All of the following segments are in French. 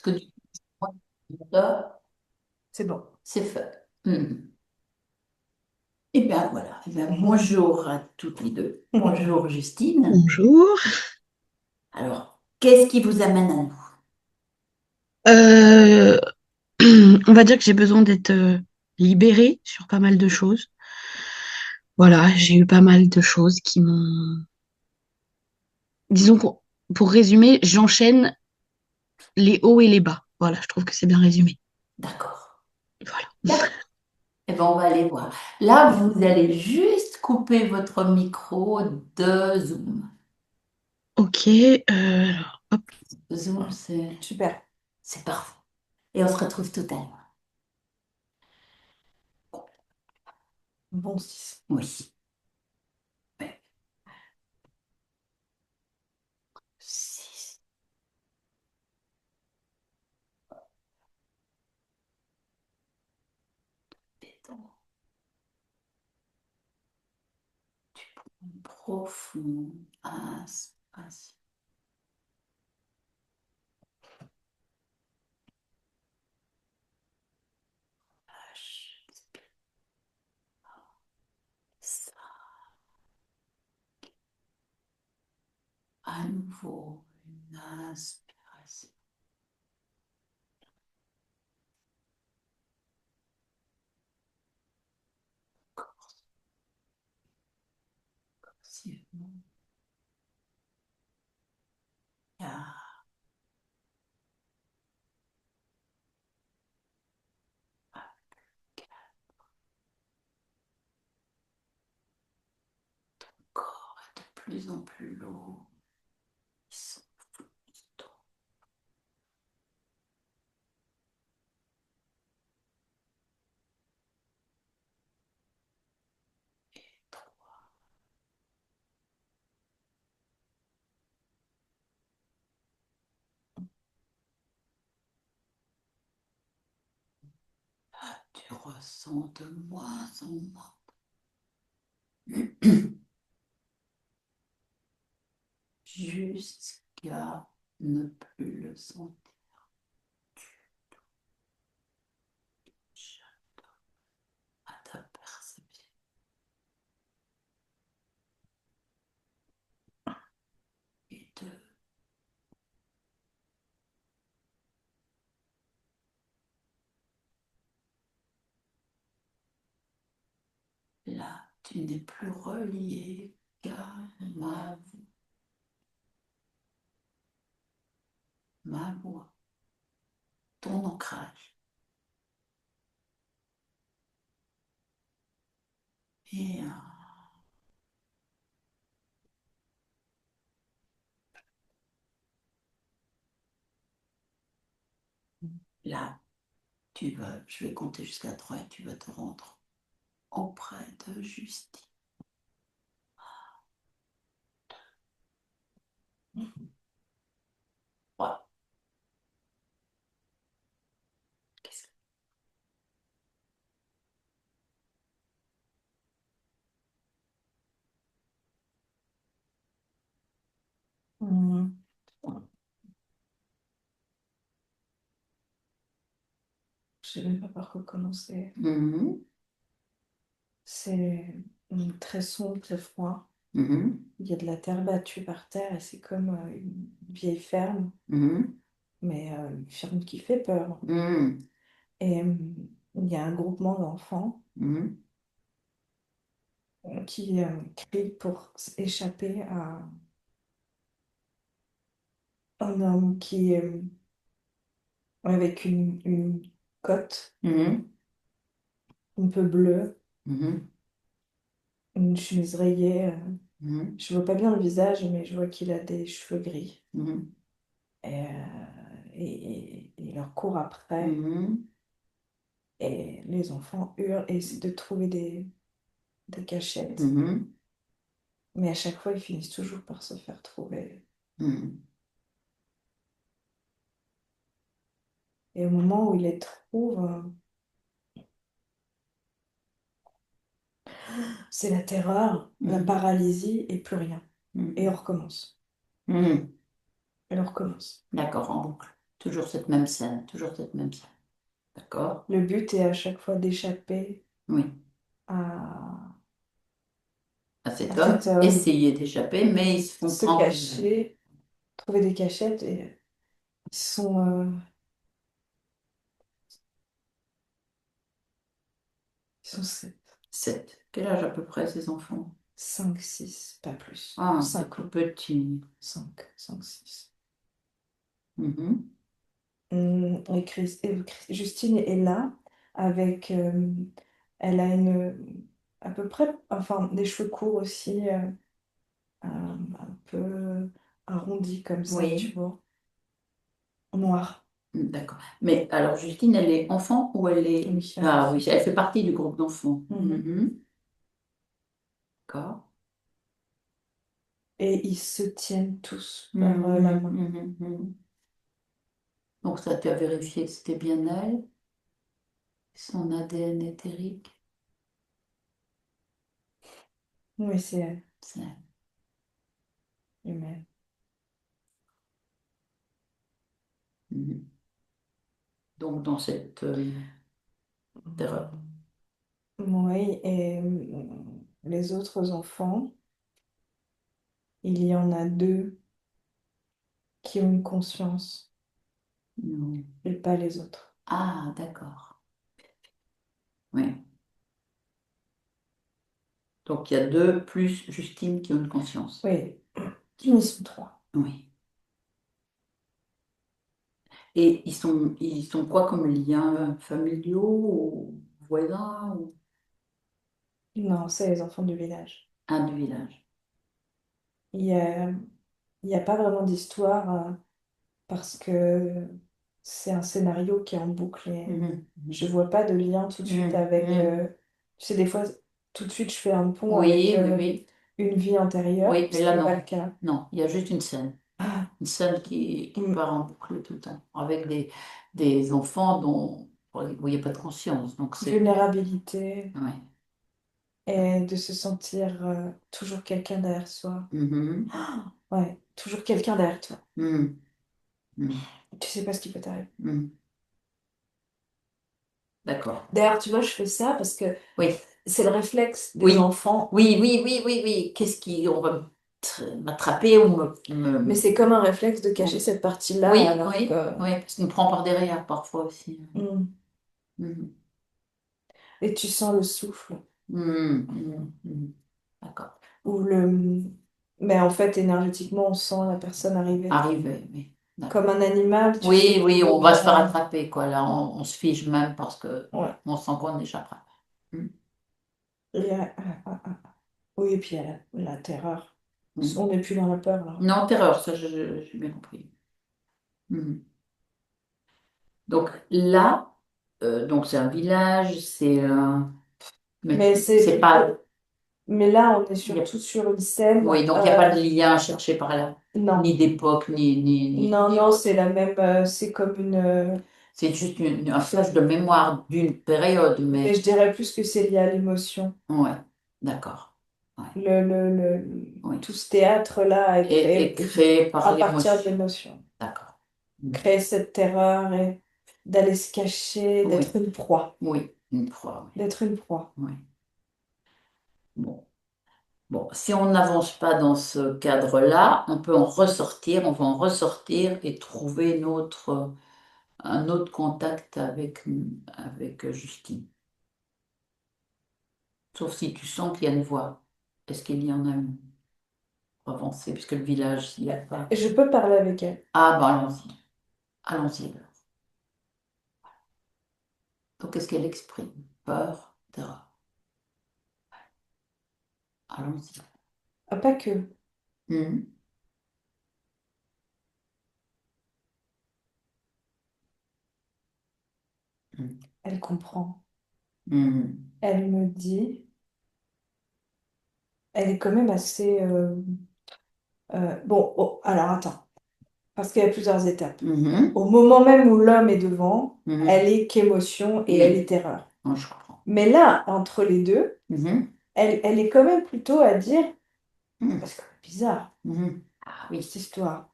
Parce que du coup, là, C'est bon. c'est fait. Et bien voilà. Eh bien, bonjour à toutes les deux. Bonjour Justine. Bonjour. Alors, qu'est-ce qui vous amène à nous? Euh, on va dire que j'ai besoin d'être libérée sur pas mal de choses. Voilà, j'ai eu pas mal de choses qui m'ont... Disons que pour résumer, j'enchaîne les hauts et les bas. Voilà, je trouve que c'est bien résumé. D'accord. Voilà. D'accord. Eh bien, on va aller voir. Là, vous allez juste couper votre micro de Zoom. Ok, alors, hop. Zoom, Super. c'est parfait. Et on se retrouve tout à l'heure. Bon 6. Oui. Ouais. Six. Pétons. Profond. Inspiration. Ça, à nouveau, une inspiration. Correctement. Car le corps est de plus en plus lourd. Ils sont flotants et droits. Tu ressens de moins en moins. Jusqu'à ne plus le sentir. À ta perception. Et de là, tu n'es plus relié qu'à ma voix, ton ancrage. Et là, je vais compter jusqu'à 3 et tu vas te rendre auprès de Justine. Voilà. Qu'est-ce que- Hum, Je sais même pas par quoi commencer. Mhm, C'est très sombre, très froid. mhm, Il y a de la terre battue par terre et c'est comme une vieille ferme, mhm, mais une ferme qui fait peur. mhm, Et il y a un groupement d'enfants mhm, qui crient pour échapper à un homme qui est avec une cotte mhm, un peu bleue, mhm, une chemise rayée. mhm, Je vois pas bien le visage, mais je vois qu'il a des cheveux gris. mhm, Et il leur court après. mhm, Et les enfants hurlent et essaient de trouver des cachettes. mhm, Mais à chaque fois, ils finissent toujours par se faire trouver. mhm. Et au moment où ils les trouvent, c'est la terreur, la Mhm. paralysie et plus rien. Et on Mhm. recommence. Mhm. Et on recommence. D'accord, en boucle. Toujours cette même scène, toujours cette même scène. D'accord? Le but est à chaque fois d'échapper Oui. à, À cet à homme, cet homme, essayer d'échapper, mais ils se font se prendre. cacher, trouver des cachettes et ils sont 7. Quel âge à peu près ces enfants? 5, 6, pas plus. Ah, c'est 5 tout ans. petit. 5, 6. Mhm. Justine est là avec. Elle a à peu près, enfin, des cheveux courts aussi, un peu arrondis comme ça, tu Oui, vois, en noir. d'accord. Mais alors, Justine, elle est enfant ou elle est... Oui, elle est Ah oui, enfant. elle fait partie du groupe d'enfants. Mhm. Mhm. D'accord. Et ils se tiennent tous par la Mhm, main. mhm, mhm. Donc ça, tu as vérifié que c'était bien elle, son ADN éthérique. Oui, c'est elle, C'est elle. humaine. Mhm. Donc dans cette terreur. Oui, et les autres enfants, il y en a deux qui ont une conscience, Non. et pas les autres. Ah, d'accord. Oui. Donc il y a deux plus Justine qui ont une conscience. Oui, ils sont trois. Oui. Et ils sont quoi comme liens familiaux ou voisins ou Non, c'est les enfants du village. un du village? Il y a, il y a pas vraiment d'histoire parce que c'est un scénario qui est en boucle et Mhm, je mhm, vois pas de lien tout de suite mhm, avec... mhm. tu sais, des fois, tout de suite, je fais un pont avec Oui, oui, oui. une vie antérieure, Oui, mais ce qui là n'est pas non. le cas. Non, il y a juste une scène. Ah, Une scène qui mm, part en boucle tout le temps, avec des enfants dont où il n'y a pas de conscience. Donc c'est... vulnérabilité Ouais. et de se sentir toujours quelqu'un derrière soi. Mhm, Ouais, toujours quelqu'un derrière toi. mhm, mhm, Tu sais pas ce qui peut t'arriver. mhm. D'accord. D'ailleurs, tu vois, je fais ça parce que Oui, c'est le réflexe des oui, enfants. oui, oui, oui, oui, oui. Qu'est-ce qui... On va m'attraper ou Mais c'est comme un réflexe de cacher Oui, cette partie-là, oui, alors oui, que... oui, parce qu'on me prend par derrière parfois aussi. Mm. Mhm, Et tu sens le souffle. mhm, mhm, mhm. D'accord. Ou le... Mais en fait, énergétiquement, on sent la personne arriver. Arrivé, oui. Comme D'accord. un animal, tu sais, Oui, qui oui, veut on va se faire bien... attraper, quoi. Là, on se fige même parce que Ouais. on sent qu'on n'échappera pas. Mhm, Et, oui, et puis il y a la terreur. On mhm. n'est plus dans la peur, là. Non, terreur, ça, j'ai bien compris. Mhm. Donc là, donc c'est un village, mais Mais c'est pas... Mais là, on est il y a- surtout sur une scène... Oui, donc il n'y a pas de lien à chercher par là, Non. ni d'époque, Non, ni non, autre. c'est la même... c'est comme une... C'est juste un flash de mémoire d'une période, Mais mais je dirais plus que c'est lié à l'émotion. ouais, d'accord. Ouais, oui. Tout ce théâtre-là est Et créé créé à par partir de l'émotion. l'émotion. D'accord. Mhm. Créer cette terreur et d'aller se cacher, Oui, d'être une proie. oui, une fois, D'être une proie. oui. Oui. Bon. Bon, si on n'avance pas dans ce cadre-là, on peut en ressortir, on va en ressortir et trouver un autre contact avec Justine. Sauf si tu sens qu'il y a une voie. Est-ce qu'il y en a une pour avancer, puisque le village, il n'y a pas. Je peux parler avec elle. Ah, ben allons-y. Allons-y alors. Donc, qu'est-ce qu'elle exprime? Peur, terreur. Allons-y. Ah, pas que. Mhm. Mhm. Elle comprend. Mhm. Elle me dit, elle est quand même assez... bon, oh, alors attends, parce qu'il y a plusieurs étapes. Mhm. Au moment même où l'homme est devant, Mhm. elle est qu'émotion et elle est Oui, terreur. non, je comprends. Mais là, entre les deux, Mhm. elle est quand même plutôt à dire, Mhm. parce que c'est bizarre, Mhm. Ah oui. cette histoire.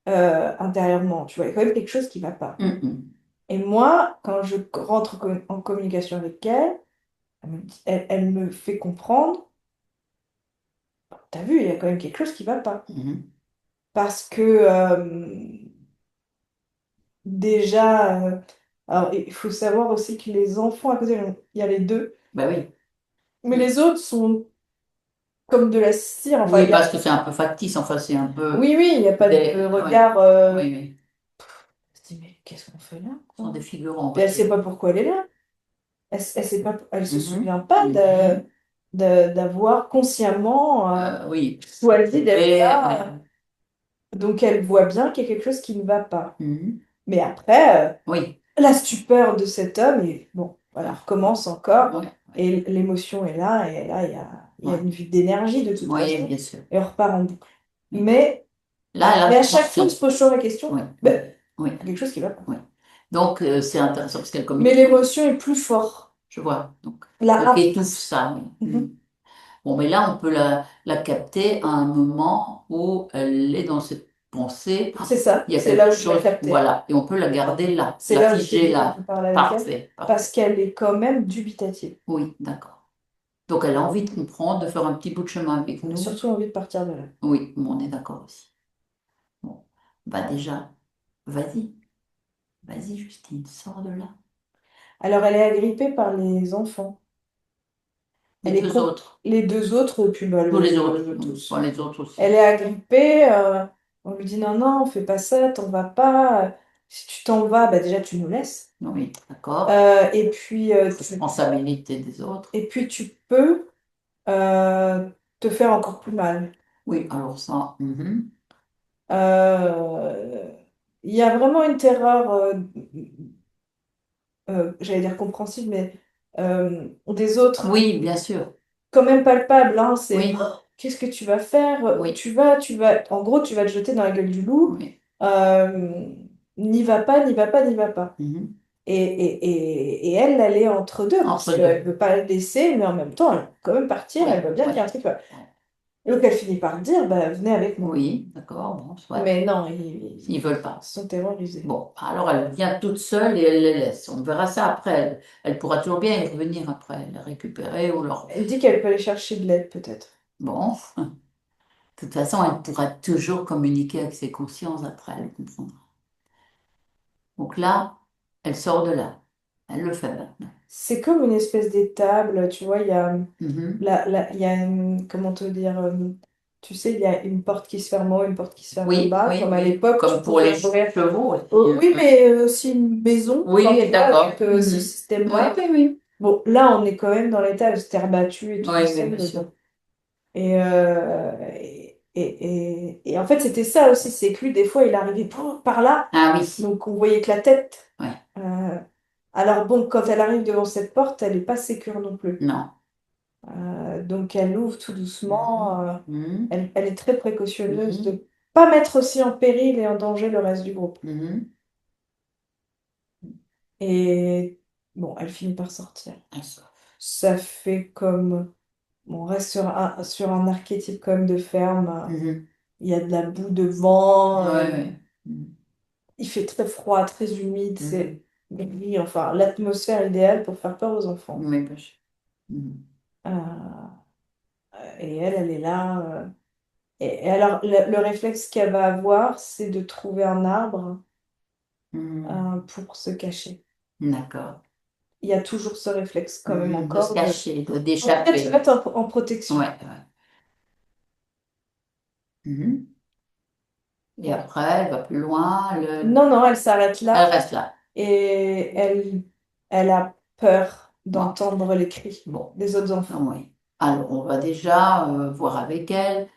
intérieurement, tu vois, il y a quand même quelque chose qui va pas. Mhm. Et moi, quand je rentre en communication avec elle, elle me fait comprendre, t'as vu, il y a quand même quelque chose qui va pas. Mhm. Parce que déjà, alors il faut savoir aussi que les enfants à côté, il y a les deux, Ben oui. mais les autres sont comme de la cire, enfin, Oui, parce que c'est un peu factice, enfin, c'est un peu oui, oui, il n'y a pas de ouais. regard. Oui, oui. Je me dis, mais qu'est-ce qu'on fait là, Ce quoi? sont des figurants, on Puis va elle dire. sait pas pourquoi elle est là. Elle sait pas, elle se Mhm. souvient pas Mhm. d'avoir consciemment Oui. choisi d'être Et, là. Donc elle voit bien qu'il y a quelque chose qui ne va pas. mhm. Mais après, Oui. la stupeur de cet homme, et bon, voilà, recommence encore. Ouais, ouais, Et l'émotion est là, et là, il y a ouais. une vue d'énergie de toute Oui, façon. bien sûr. Et on repart en boucle. Oui. Mais, Là, elle mais a à chaque fois, on conscience. se pose toujours la question, Oui, oui, ben, oui, quelque chose qui va pas. oui. Donc, c'est intéressant parce qu'elle Mais communique. l'émotion est plus forte. Je vois. Donc, La elle A. étouffe ça. Oui. Mhm. Mhm. Bon, mais là, on peut la capter à un moment où elle est dans cette pensée. C'est ça, Il y a c'est là quelque où je la chose, captais. voilà. Et on peut la garder là, C'est la là où je t'ai figer dit qu'on peut là. parler avec elle, Parfait, parce parfait. qu'elle est quand même dubitative. Oui, d'accord. Donc, elle a envie de comprendre, de faire un petit bout de chemin avec Elle a nous. surtout envie de partir de là. Oui, bon, on est d'accord aussi. Bon, bah déjà, vas-y, vas-y, Justine, sors de là. Alors, elle est agrippée par les enfants. Les Elle est deux autres, les deux autres, puis bah, tous les autres, bon, tous. les autres Elle aussi. est agrippée, on lui dit non, non, fais pas ça, t'en vas pas. Si tu t'en vas, bah déjà tu nous laisses. Oui, d'accord. Et puis, Responsabilité des autres. tu peux euh, te faire encore plus mal. Oui, alors ça, Euh, Il y a vraiment une terreur, j'allais dire compréhensible, mais des autres, oui, bien sûr. quand même palpable, hein, c'est Oui, oh, qu'est-ce que tu vas faire? oui, En gros, tu vas te jeter dans la gueule du loup. oui. Euh, N'y va pas, n'y va pas, n'y va pas. Mhm. Et elle, elle est entre deux, parce Entre qu'elle deux. ne veut pas le laisser, mais en même temps, elle veut quand même partir, Oui, elle veut bien oui. qu'il y ait un truc. Et donc elle finit par dire, bah, venez avec moi. Oui, d'accord, bon, soit. Mais non, Ils veulent ils pas. sont terrorisés. Bon, alors elle vient toute seule et elle les laisse. On verra ça après. Elle pourra toujours bien y revenir après, les récupérer ou leur. Elle dit qu'elle peut aller chercher de l'aide, peut-être. Bon, de toute façon, elle pourra toujours communiquer avec ses consciences après, elle comprendra. Donc là, elle sort de là. Elle le fait maintenant. C'est comme une espèce d'étable, tu vois, Mhm. il y a comment te dire, tu sais, il y a une porte qui se ferme en haut, une porte qui se ferme en Oui, bas, oui, comme à oui. l'époque, tu Comme pour les pouvais ouvrir. chevaux aussi. Oh, oui, mais aussi une maison, enfin, tu Oui, vois, d'accord. avec ce Mhm. Oui, système-là. oui, oui. Bon, là, on est quand même dans l'étable, c'est terre battue et tout Oui, oui, ça, bien mais sûr. bon. Et en fait, c'était ça aussi, c'est que lui, des fois, il arrivait par là, Ah oui. donc on voyait que la tête. Ouais. Euh, alors bon, quand elle arrive devant cette porte, elle n'est pas sécure non plus. Non. Donc elle ouvre tout Mhm. doucement. Mhm. Elle est très précautionneuse de Mhm. ne pas mettre aussi en péril et en danger le reste du groupe. Mhm. Et bon, elle finit par sortir. Ah, ça. Ça fait comme... bon, on reste sur un archétype comme de ferme. Mhm. Il y a de la boue devant. Ouais, ouais. Mhm. Il fait très froid, très humide. Mhm. C'est gris, enfin, l'atmosphère idéale pour faire peur aux enfants. Oui, bien sûr. Mhm. Euh, et elle est là. Et alors, le réflexe qu'elle va avoir, c'est de trouver un arbre Mhm. pour se cacher. D'accord. Il y a toujours ce réflexe quand même Mhm. De se encore de cacher, se d'échapper. mettre en protection. Ouais, ouais. Mhm. Et après, elle va plus loin, Non, non, elle s'arrête elle là reste là. et elle a peur Bon, d'entendre les cris bon. des autres Ah enfants. oui. Alors, on va déjà voir avec elle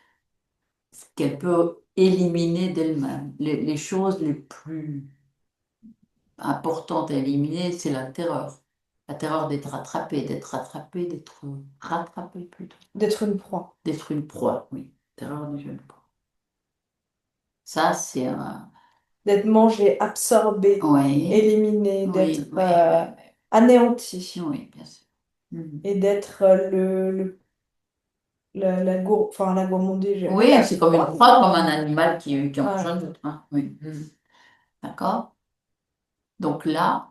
ce qu'elle peut éliminer d'elle-même. Les choses les plus importante à éliminer, c'est la terreur. La terreur d'être rattrapé, d'être rattrapé plutôt. D'être une proie, D'être une proie, oui. Terreur de jeune proie. Ça, c'est un. d'être mangé, absorbé, Oui, éliminé, oui, d'être oui, oui, anéanti oui, oui, bien sûr. Mhm. et d'être enfin, la gourmandise, elle Oui, a c'est comme une faim. proie, comme un animal qui en mange Ouais. un autre, hein. Oui. D'accord? Donc là,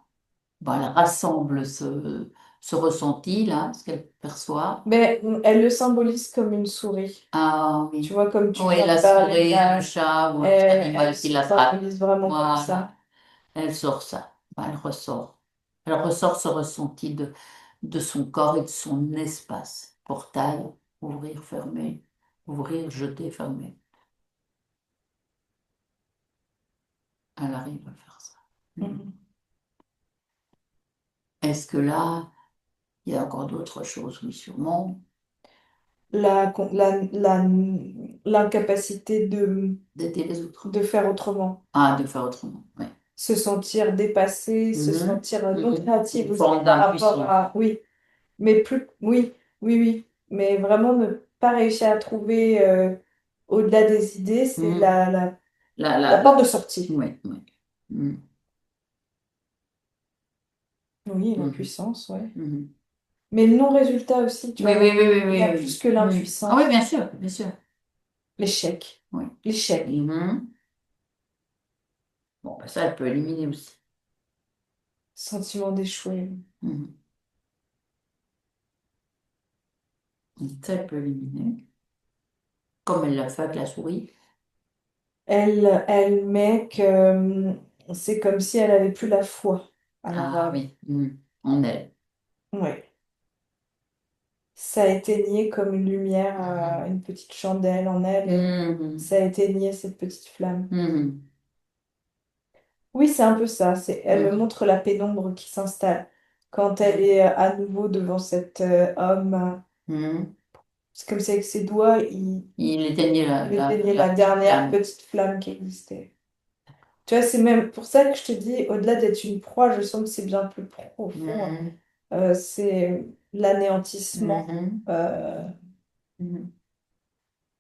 bah, elle rassemble ce ressenti, là, ce qu'elle perçoit. Mais elle le symbolise comme une souris. Ah Tu oui. vois, comme tu Oui, viens la de parler de souris, le chat ou un petit elle animal qui se l'attrape. symbolise vraiment comme Voilà. ça. Elle sort ça. Bah, elle ressort. Elle ressort ce ressenti de son corps et de son espace. Portail, ouvrir, fermer, ouvrir, jeter, fermer. Elle arrive à faire ça. Mhm. Mhm. Est-ce que là, il y a encore d'autres choses? Oui, sûrement. L'incapacité D'aider les autres. de faire autrement. Ah, de faire autrement. Oui. Se sentir dépassé, se Mhm. sentir non Mhm. créative Une aussi forme par rapport d'impuissance. à... Oui, mais plus... Oui, oui, oui. Mais vraiment ne pas réussir à trouver au-delà des idées, c'est Mhm. Là, la là. porte de sortie. Oui, oui. Mhm. Oui, Mhm. l'impuissance, ouais. Mhm. Mais le non-résultat aussi, tu Oui, vois, oui, oui, oui, il y a oui, plus oui. que Mhm. Ah oui, l'impuissance. bien sûr, bien sûr. L'échec. Oui. L'échec. Mhm. Bon, bah, ça, elle peut éliminer aussi. Sentiment d'échouer. Mhm. Ça, elle peut éliminer. Comme elle l'a fait avec la souris. Elle met que c'est comme si elle avait plus la foi. Alors, Ah oui. Mhm. En elle. ouais. Ça éteignait comme une lumière, Mhm. une petite chandelle en elle, et Mhm. ça éteignait cette petite flamme. Mhm. Oui, c'est un peu ça. Elle me Mhm. montre la pénombre qui s'installe quand elle est à nouveau devant cet homme. Mhm. C'est comme si avec ses doigts, Il éteignait il éteignait la la petite dernière flamme. petite flamme qui existait. Tu vois, c'est même pour ça que je te dis, au-delà d'être une proie, je sens que c'est bien plus profond, hein. Mhm. C'est l'anéantissement, Mhm. euh, Mhm.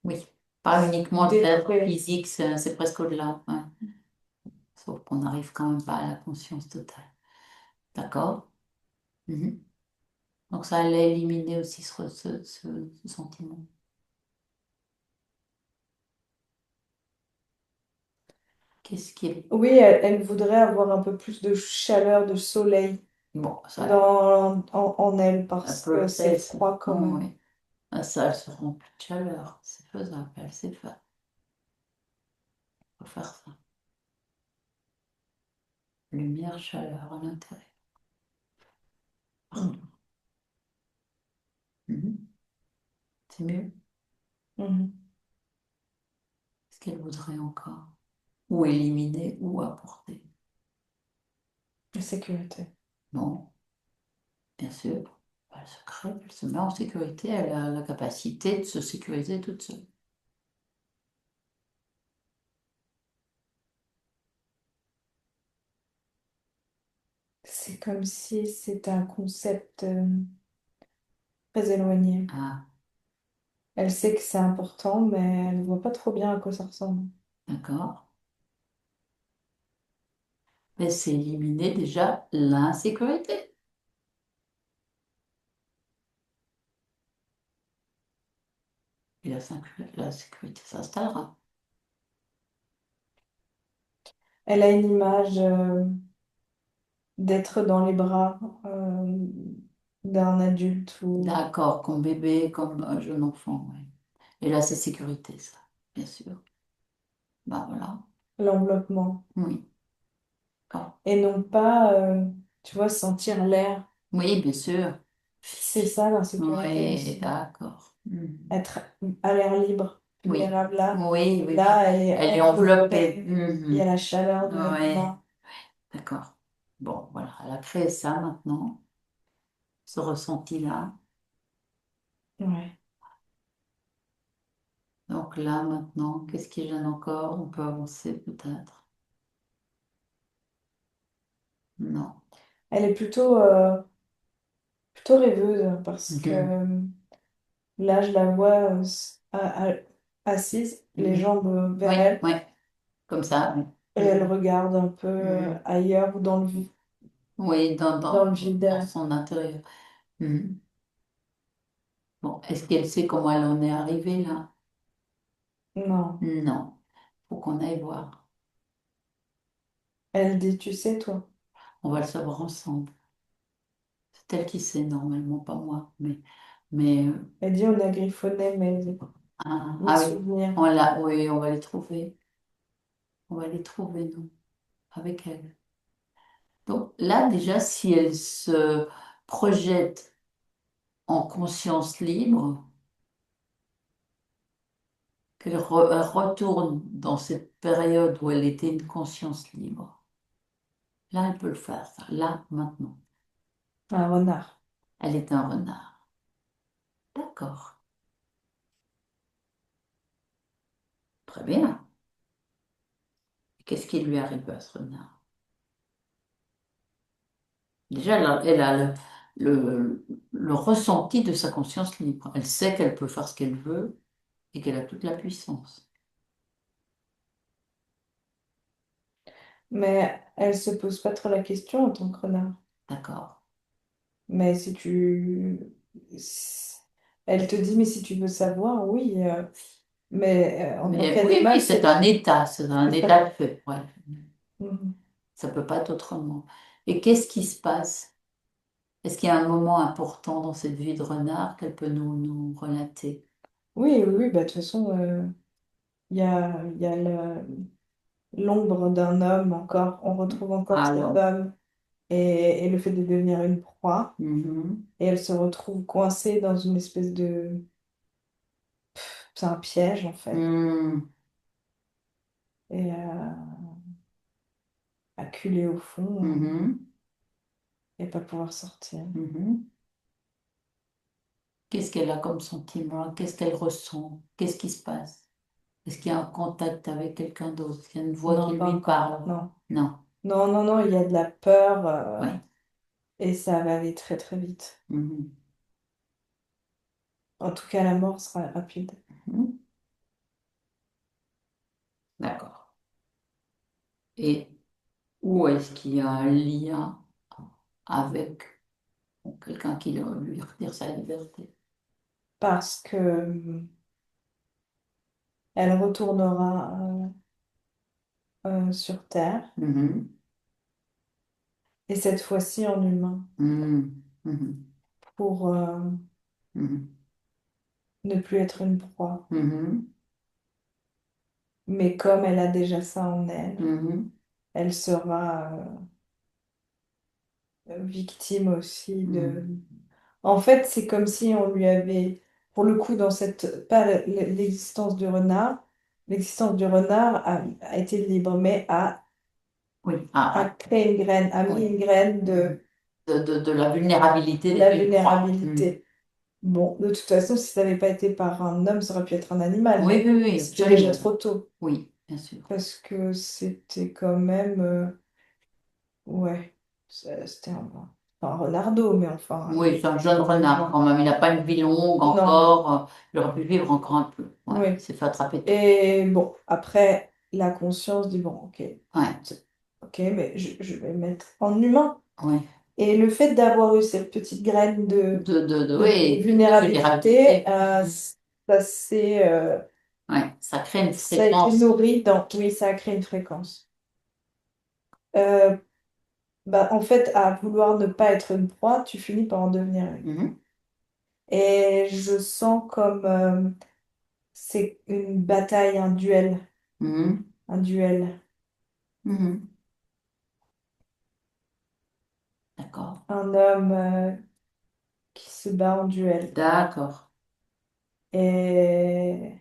Oui. Pas uniquement de l'être détruire. physique, c'est presque au-delà. Ouais. Sauf qu'on n'arrive quand même pas à la conscience totale. D'accord? Mhm. Donc ça allait éliminer aussi ce sentiment. Qu'est-ce qui est... Oui, elle voudrait avoir un peu plus de chaleur, de soleil Bon, ça, en elle, elle parce peut que le c'est faire. froid quand Oh, même. oui. Ah, ça, elle se remplit de chaleur. C'est faisable, elle sait faire. Faut faire ça. Lumière, chaleur à l'intérieur. Mm. Mhm. C'est mieux. Mhm. Qu'est-ce qu'elle voudrait encore? Ou éliminer ou apporter. La sécurité. Bon, bien sûr. Elle se crée, elle se met en sécurité, elle a la capacité de se sécuriser toute seule. C'est comme si c'était un concept très éloigné. Ah, Elle sait que c'est important, mais elle ne voit pas trop bien à quoi ça ressemble. d'accord. Mais c'est éliminer déjà l'insécurité. Et la sécurité s'installera. Elle a une image d'être dans les bras d'un adulte ou D'accord, comme bébé, comme un jeune enfant, ouais. Et là, c'est sécurité, ça, bien sûr. Bah voilà, l'enveloppement. oui. D'accord. Et non pas, tu vois, sentir l'air. Oui, bien sûr. C'est ça l'insécurité Oui, aussi. d'accord. Mhm. Être à l'air libre, Oui, vulnérable là. oui, oui, oui. Là, elle est Elle est enveloppée. enveloppée. Il y a Mhm. la chaleur de mes Oui, mains. d'accord. Bon, voilà, elle a créé ça maintenant, ce ressenti-là. Ouais. Donc là, maintenant, qu'est-ce qui gêne encore? On peut avancer peut-être. Non. Elle est plutôt rêveuse parce que Mhm. là, je la vois assise, les Mhm. jambes vers Oui, elle, oui, comme ça. Oui, et elle Mhm. regarde un peu Mhm. ailleurs ou Oui, dans le vide. dans son intérieur. Mhm. Bon, est-ce qu'elle sait comment elle en est arrivée là? Non. Non. Faut qu'on aille voir. Elle dit, tu sais, toi. On va le savoir ensemble. C'est elle qui sait normalement, pas moi. Mais Elle dit, on a griffonné ah, mes ah oui, souvenirs. oui, on va les trouver. On va les trouver, nous, avec elle. Donc là, déjà, si elle se projette en conscience libre, elle retourne dans cette période où elle était une conscience libre. Là, elle peut le faire, ça. Là, maintenant. Un renard. Elle est un renard. D'accord. Très bien. Qu'est-ce qui lui arrive à ce renard? Déjà, elle a le ressenti de sa conscience libre. Elle sait qu'elle peut faire ce qu'elle veut et qu'elle a toute la puissance. Mais elle se pose pas trop la question en tant que renard. D'accord. Mais si tu... si- Elle te dit, mais si tu veux savoir, oui. Mais en tant Mais oui, oui, qu'animal, c'est un état, c'est un c'est pas... état de fait. Ouais. Mhm. Ça peut pas être autrement. Et qu'est-ce qui se passe? Est-ce qu'il y a un moment important dans cette vie de renard qu'elle peut nous relater? Oui, oui, oui, bah, de toute façon, il y a l'ombre d'un homme encore. On retrouve encore cet Alors, homme et le fait de devenir une proie. mhm, Et elle se retrouve coincée dans une espèce de... C'est un piège, en fait. mhm, Et acculée au fond mhm, et pas pouvoir sortir. mhm. Qu'est-ce qu'elle a comme sentiment? Qu'est-ce qu'elle ressent? Qu'est-ce qui se passe? Est-ce qu'il y a un contact avec quelqu'un d'autre? Est-ce qu'il y a une voix Non, qui pas lui encore. parle? Non. Non. Non, non, non, il y a de la peur Oui. et ça va aller très, très vite. Mhm, En tout cas, la mort sera rapide. mhm. D'accord. Et où est-ce qu'il y a un lien avec quelqu'un qui lui retire sa liberté? Parce que elle retournera sur Terre Mhm, et cette fois-ci en humain mhm, mhm, pour mhm, ne plus être une proie. mhm, Mais comme elle a déjà ça en elle, mhm. elle sera victime aussi de... Mhm. En fait, c'est comme si on lui avait, pour le coup, dans cette... Pas l'existence du renard, l'existence du renard a été libre, mais Oui, a créé une graine, a mis oui. une graine Mhm. de De la vulnérabilité la d'une proie. Mhm. vulnérabilité. Bon, de toute façon, si ça n'avait pas été par un homme, ça aurait pu être un animal, Oui, mais oui, oui, c'était déjà absolument. trop tôt, Oui, bien sûr. parce que c'était quand même... ouais, c'était un renardeau, mais enfin, Oui, c'est un jeune renard voilà. quand même. Il n'a pas une vie longue Non, encore. Il aurait pu vivre encore un peu. Ouais, oui. il s'est fait attraper tôt. Et bon, après, la conscience dit, bon, ok, Ouais, ok, mais je vais le mettre en humain. ouais. Et le fait d'avoir eu cette petite graine de Oui, de vulnérabilité, vulnérabilité. Ouais, ça crée une ça a été fréquence. nourri dans... Oui, ça a créé une fréquence. Euh, Bah, en fait, à vouloir ne pas être une proie, tu finis par en devenir une. Mhm, Et je sens comme c'est une bataille, mhm, un duel, mhm. D'accord. un homme qui se bat en duel. D'accord. Et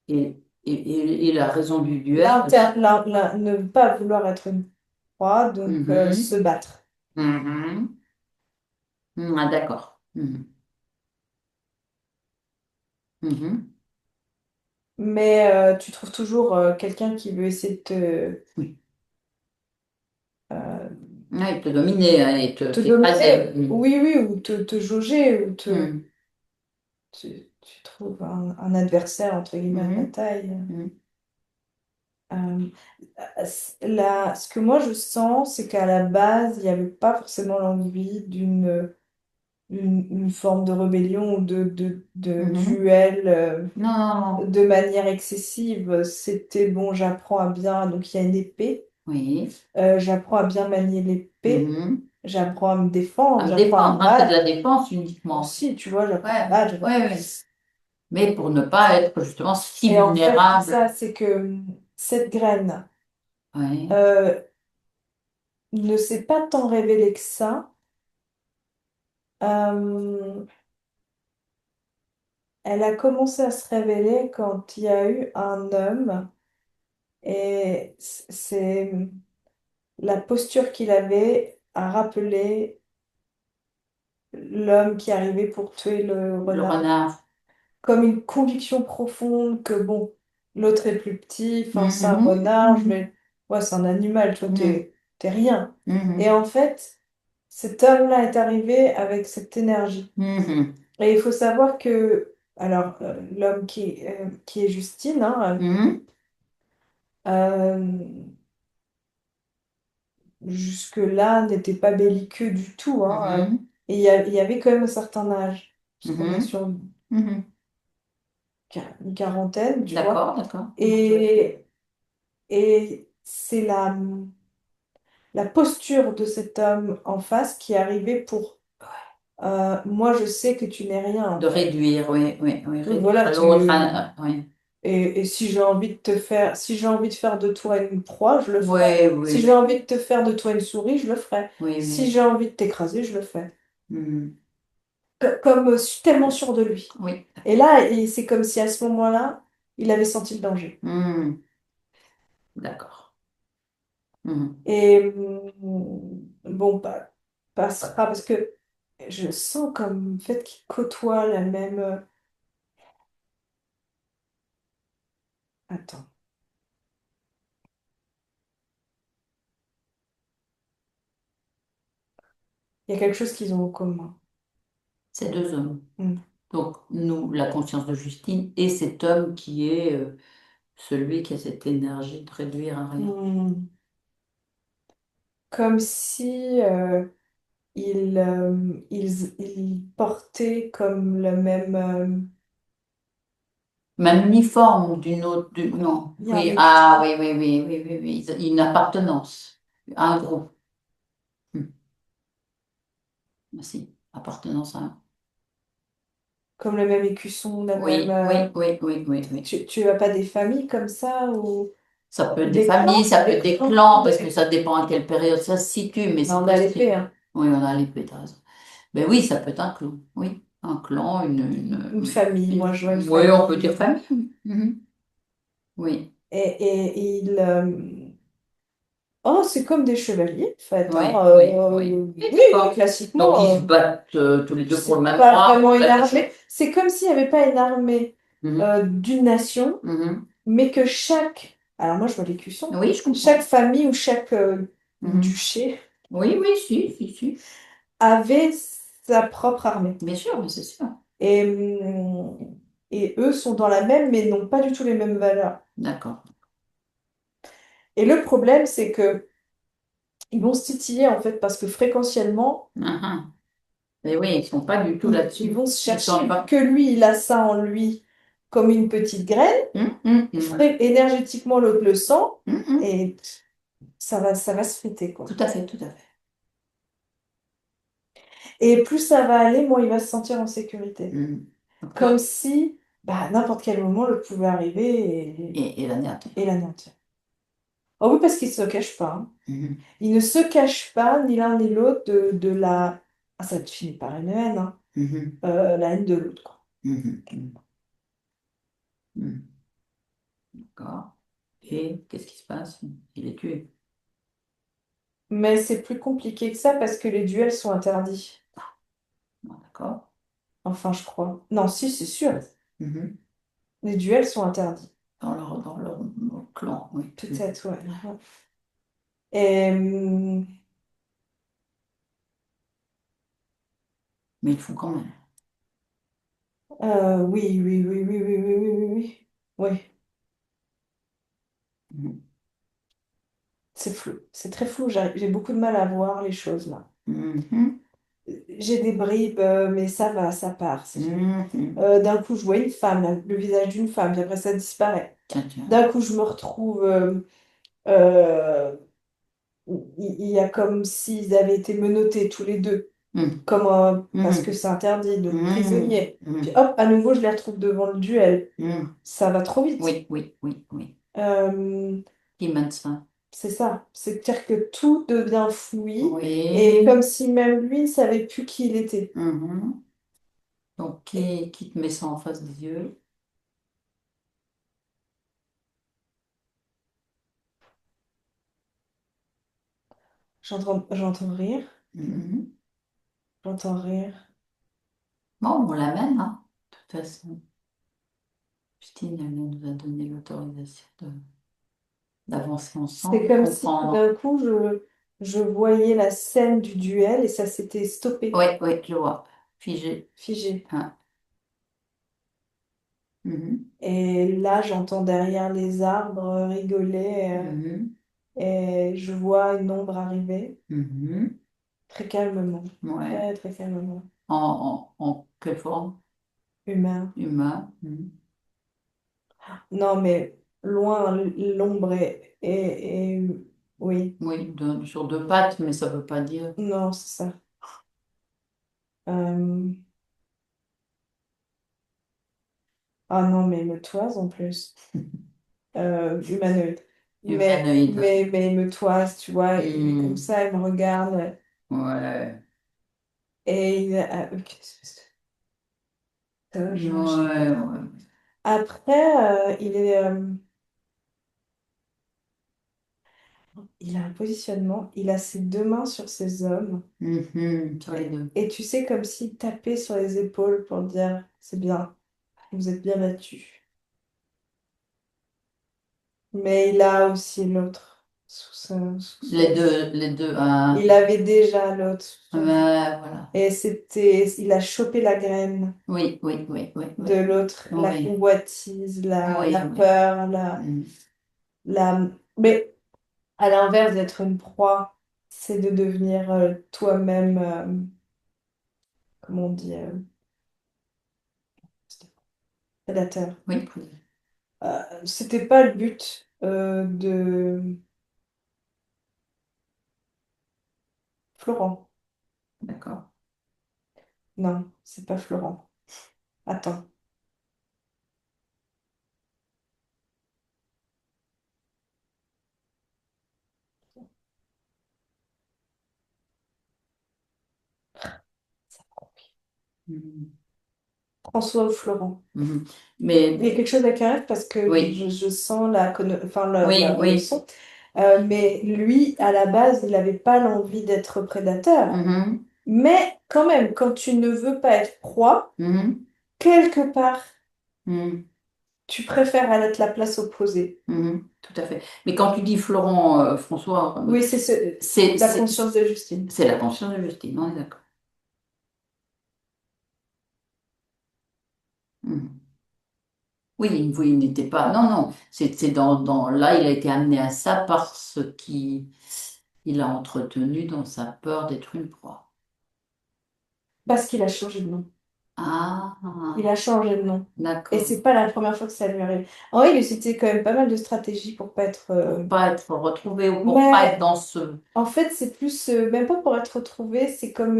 Et la raison du duel. ne pas vouloir être une proie, donc se Mhm, battre. mhm. Ah, d'accord. Mhm, mhm. Mais tu trouves toujours quelqu'un qui veut essayer de Oui. euh, Ouais, te dominer, hein, et te t'écraser. dominer, oui, oui, ou te jauger, Mhm, tu trouves un adversaire, entre guillemets, à ta mhm, taille. mhm. Euh, ce que moi je sens, c'est qu'à la base, il n'y avait pas forcément l'envie une forme de rébellion ou de Mhm. duel Non, non, de manière excessive. C'était bon, j'apprends à bien. Donc il y a une épée. non. Oui. J'apprends à bien manier l'épée. Mhm. J'apprends à me défendre. À me J'apprends à me défendre, hein, c'est de battre la défense uniquement. aussi, tu vois, j'apprends à me Ouais, battre. ouais, ouais. Mais pour ne pas être justement si Et en fait, c'est vulnérable. ça, c'est que cette graine Ouais. euh, ne s'est pas tant révélée que ça. Euh, Elle a commencé à se révéler quand il y a eu un homme et c'est la posture qu'il avait a rappelé l'homme qui arrivait pour tuer le Le renard. renard. Comme une conviction profonde que bon, l'autre est plus petit, enfin c'est un Mhm, renard, mhm, ouais, c'est un animal, toi mhm, t'es rien. Et mhm, en fait, cet homme-là est arrivé avec cette énergie. mhm, Et il faut savoir que, alors, l'homme qui est Justine, hein, mhm, euh, jusque-là, n'était pas belliqueux du tout, hein, mhm, et il y avait quand même un certain âge, puisqu'on est mhm, sur mhm. une quarantaine, tu vois. D'accord, d'accord. Et, et c'est la posture de cet homme en face qui est arrivée pour moi, je sais que tu n'es rien, en De fait. réduire, oui, oui, oui, Voilà, réduire l'autre, hein, oui. et si j'ai envie de te faire, si j'ai envie de faire de toi une proie, je le ferai. Oui, Si oui, j'ai envie de te faire de toi une souris, je le ferai. oui, Si oui. j'ai envie de t'écraser, je le ferai. Mhm. Comme tellement sûr de lui. Oui, Et d'accord. là, c'est comme si à ce moment-là, il avait senti le danger. Mhm. D'accord. Mhm. Et bon, passera parce que je sens comme le fait qu'il côtoie la même. Attends, il y a quelque chose qu'ils ont en commun. Ces deux hommes. Hmm. Donc, nous, la conscience de Justine et cet homme qui est celui qui a cette énergie de réduire à rien. Hmm. Comme si ils portaient comme le même. Même uniforme d'une autre, non. Il y a un Oui, ah écrit oui, oui, oui, oui, oui, oui. Une appartenance à un groupe. Hmm. Si, appartenance à un. comme le même écusson, la même. Oui, oui, oui, oui, oui, oui. Tu as pas des familles comme ça ou Ça peut être des des familles, clans? ça peut Des être des clans? clans, parce que Ouais. ça dépend à quelle période ça se situe, mais Ben, c'est on a possible. l'épée, hein. Oui, on a l'épée, t'as raison. Ben oui, ça peut être un clan. Oui, un clan, Une oui. famille, moi je vois une Oui, on peut famille. dire famille. Oui. Mhm. Oui, Et oh, c'est comme des chevaliers, en fait, hein. oui, oui, oui. Et Oui, d'accord. Donc classiquement, ils se battent tous les deux pour le c'est même pas roi, vraiment pour une quelque chose. armée. C'est comme s'il n'y avait pas une armée Mhm, d'une nation, mhm. mais que chaque, alors moi je vois l'écusson, Oui, je chaque comprends. famille ou chaque Mhm. duché Oui, oui, si, si, si. avait sa propre armée. Bien sûr, mais c'est sûr. Et, et eux sont dans la même, mais n'ont pas du tout les mêmes valeurs. D'accord. Et le problème, c'est que ils vont se titiller en fait parce que fréquentiellement, Mhm. Et oui, ils sont pas du tout ils là-dessus. vont se Ils sont chercher, vu pas. que lui, il a ça en lui comme une petite graine, énergétiquement l'autre le sent, Mhm. et ça va se friter, quoi. Tout à fait, tout à fait. Et plus ça va aller, moins il va se sentir en sécurité. Mhm. Donc, Comme si, bah, à n'importe quel moment, l'autre pouvait arriver et et l'anéantir. l'anéantir. Oh oui, parce qu'il ne se cache pas, hein. Mhm. Ils ne se cachent pas, ni l'un ni l'autre, de la... Ah, ça finit par une haine, hein. Mhm. La haine de l'autre, quoi. Mhm. Mhm. Mhm. D'accord. Et qu'est-ce qui se passe? Il est tué. Mais c'est plus compliqué que ça parce que les duels sont interdits. Bon, d'accord. Enfin, je crois. Non, si, c'est sûr. Mhm. Les duels sont interdits. Dans leur clan, oui. Mhm. Peut-être, ouais. Et, Mais ils le font quand même. oui, oui, oui, oui, oui, oui, oui, oui, oui. Oui. Mhm. c'est flou, c'est très flou, j'ai beaucoup de mal à voir les choses là. Mhm. J'ai des bribes, mais ça va, ça part. Mhm. D'un coup, je vois une femme, le visage d'une femme, puis après ça disparaît. Tiens, tiens. D'un coup, je me retrouve, euh, il y a comme s'ils avaient été menottés tous les deux, Mhm. comme parce que Mhm. c'est interdit, de Mhm. prisonniers. Puis Mhm. hop, à nouveau, je les retrouve devant le duel. Mhm. Ça va trop vite. Oui, oui, oui, oui. Euh, Qui maintient. c'est ça. C'est-à-dire que tout devient fouillis et Oui. comme si même lui ne savait plus qui il était. Mhm. Donc, qui te met ça en face des yeux? J'entends rire, Mhm. j'entends rire. Bon, on l'amène, hein. De toute façon, Justine, elle nous a donné l'autorisation d'avancer C'est ensemble, comme si tout comprendre. d'un coup, je voyais la scène du duel et ça s'était Oui, stoppé, oui, je vois. Figé. figé. Hein. Mhm. Et là, j'entends derrière les arbres rigoler Mhm. et je vois une ombre arriver Mhm. très calmement, Ouais. très très calmement. En quelle forme? Humain. Humain. Mhm. Non, mais loin, l'ombre oui, Oui, sur deux pattes, mais ça veut pas dire. non, c'est ça. Euh, Ah non, mais me toise en plus. Humanoïde. Humanoïde. Mais il me toise, tu vois, il est comme Hmm. ça, il me regarde Ouais. et qu'est-ce que Ouais, je sais pas trop. ouais. Après, il a un positionnement, il a ses deux mains sur ses hommes Mhm. Sur les deux. et tu sais, comme s'il tapait sur les épaules pour dire, c'est bien, vous êtes bien battus. Mais il a aussi l'autre sous son... Les deux. Ah. Il avait déjà l'autre sous Ouais, son joug. voilà. Et il a chopé la graine Oui, oui, oui, oui, de oui. l'autre, la Oui, convoitise, oui, la oui. peur, Mhm. Mais à l'inverse d'être une proie, c'est de devenir toi-même, comment on dit, prédateur. Oui, C'était pas le but de Florent. d'accord. Non, c'est pas Florent. Attends. Mhm. François ou Florent. Mhm. Il y a Mais quelque chose avec un F parce que oui, je sens enfin, oui, le oui. son. Mais lui, à la base, il n'avait pas l'envie d'être prédateur. Mhm. Mais quand même, quand tu ne veux pas être proie, Mhm. quelque part, Mhm. tu préfères aller être la place opposée. Mhm. Tout à fait. Mais quand tu dis Florent, François, Oui, c'est la c'est- conscience de Justine. c'est la conscience de Justine, on est d'accord. Mhm. Oui, oui, il n'était pas. Non, non. C'est là, il a été amené à ça parce qu'il a entretenu dans sa peur d'être une proie. Parce qu'il a changé de nom. Il Ah, a changé de nom. Et d'accord. c'est pas la première fois que ça lui arrive. En vrai, il utilisait quand même pas mal de stratégies pour pas être. Pour pas être retrouvé ou pour pas être Mais dans ce en fait, c'est plus, même pas pour être retrouvé, c'est comme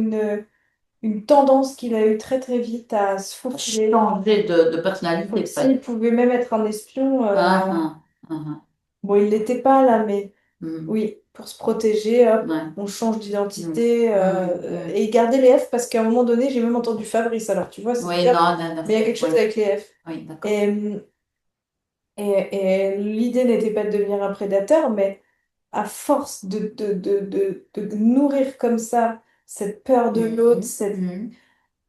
une tendance qu'il a eu très très vite à se faufiler. changer de personnalité, pas. S'il pouvait même être un espion, Ah, ah, ah, bon, il l'était pas là, mais hmm, oui, pour se protéger, hop, ouais, on change hmm, d'identité hmm. et garder les F parce qu'à un moment donné, j'ai même entendu Fabrice, alors tu vois, c'est Oui, bizarre, non, non, non, mais il y a quelque chose oui, avec les F. oui, d'accord. Et, et l'idée n'était pas de devenir un prédateur, mais à force de nourrir comme ça cette peur de l'autre, Mhm, cette mhm,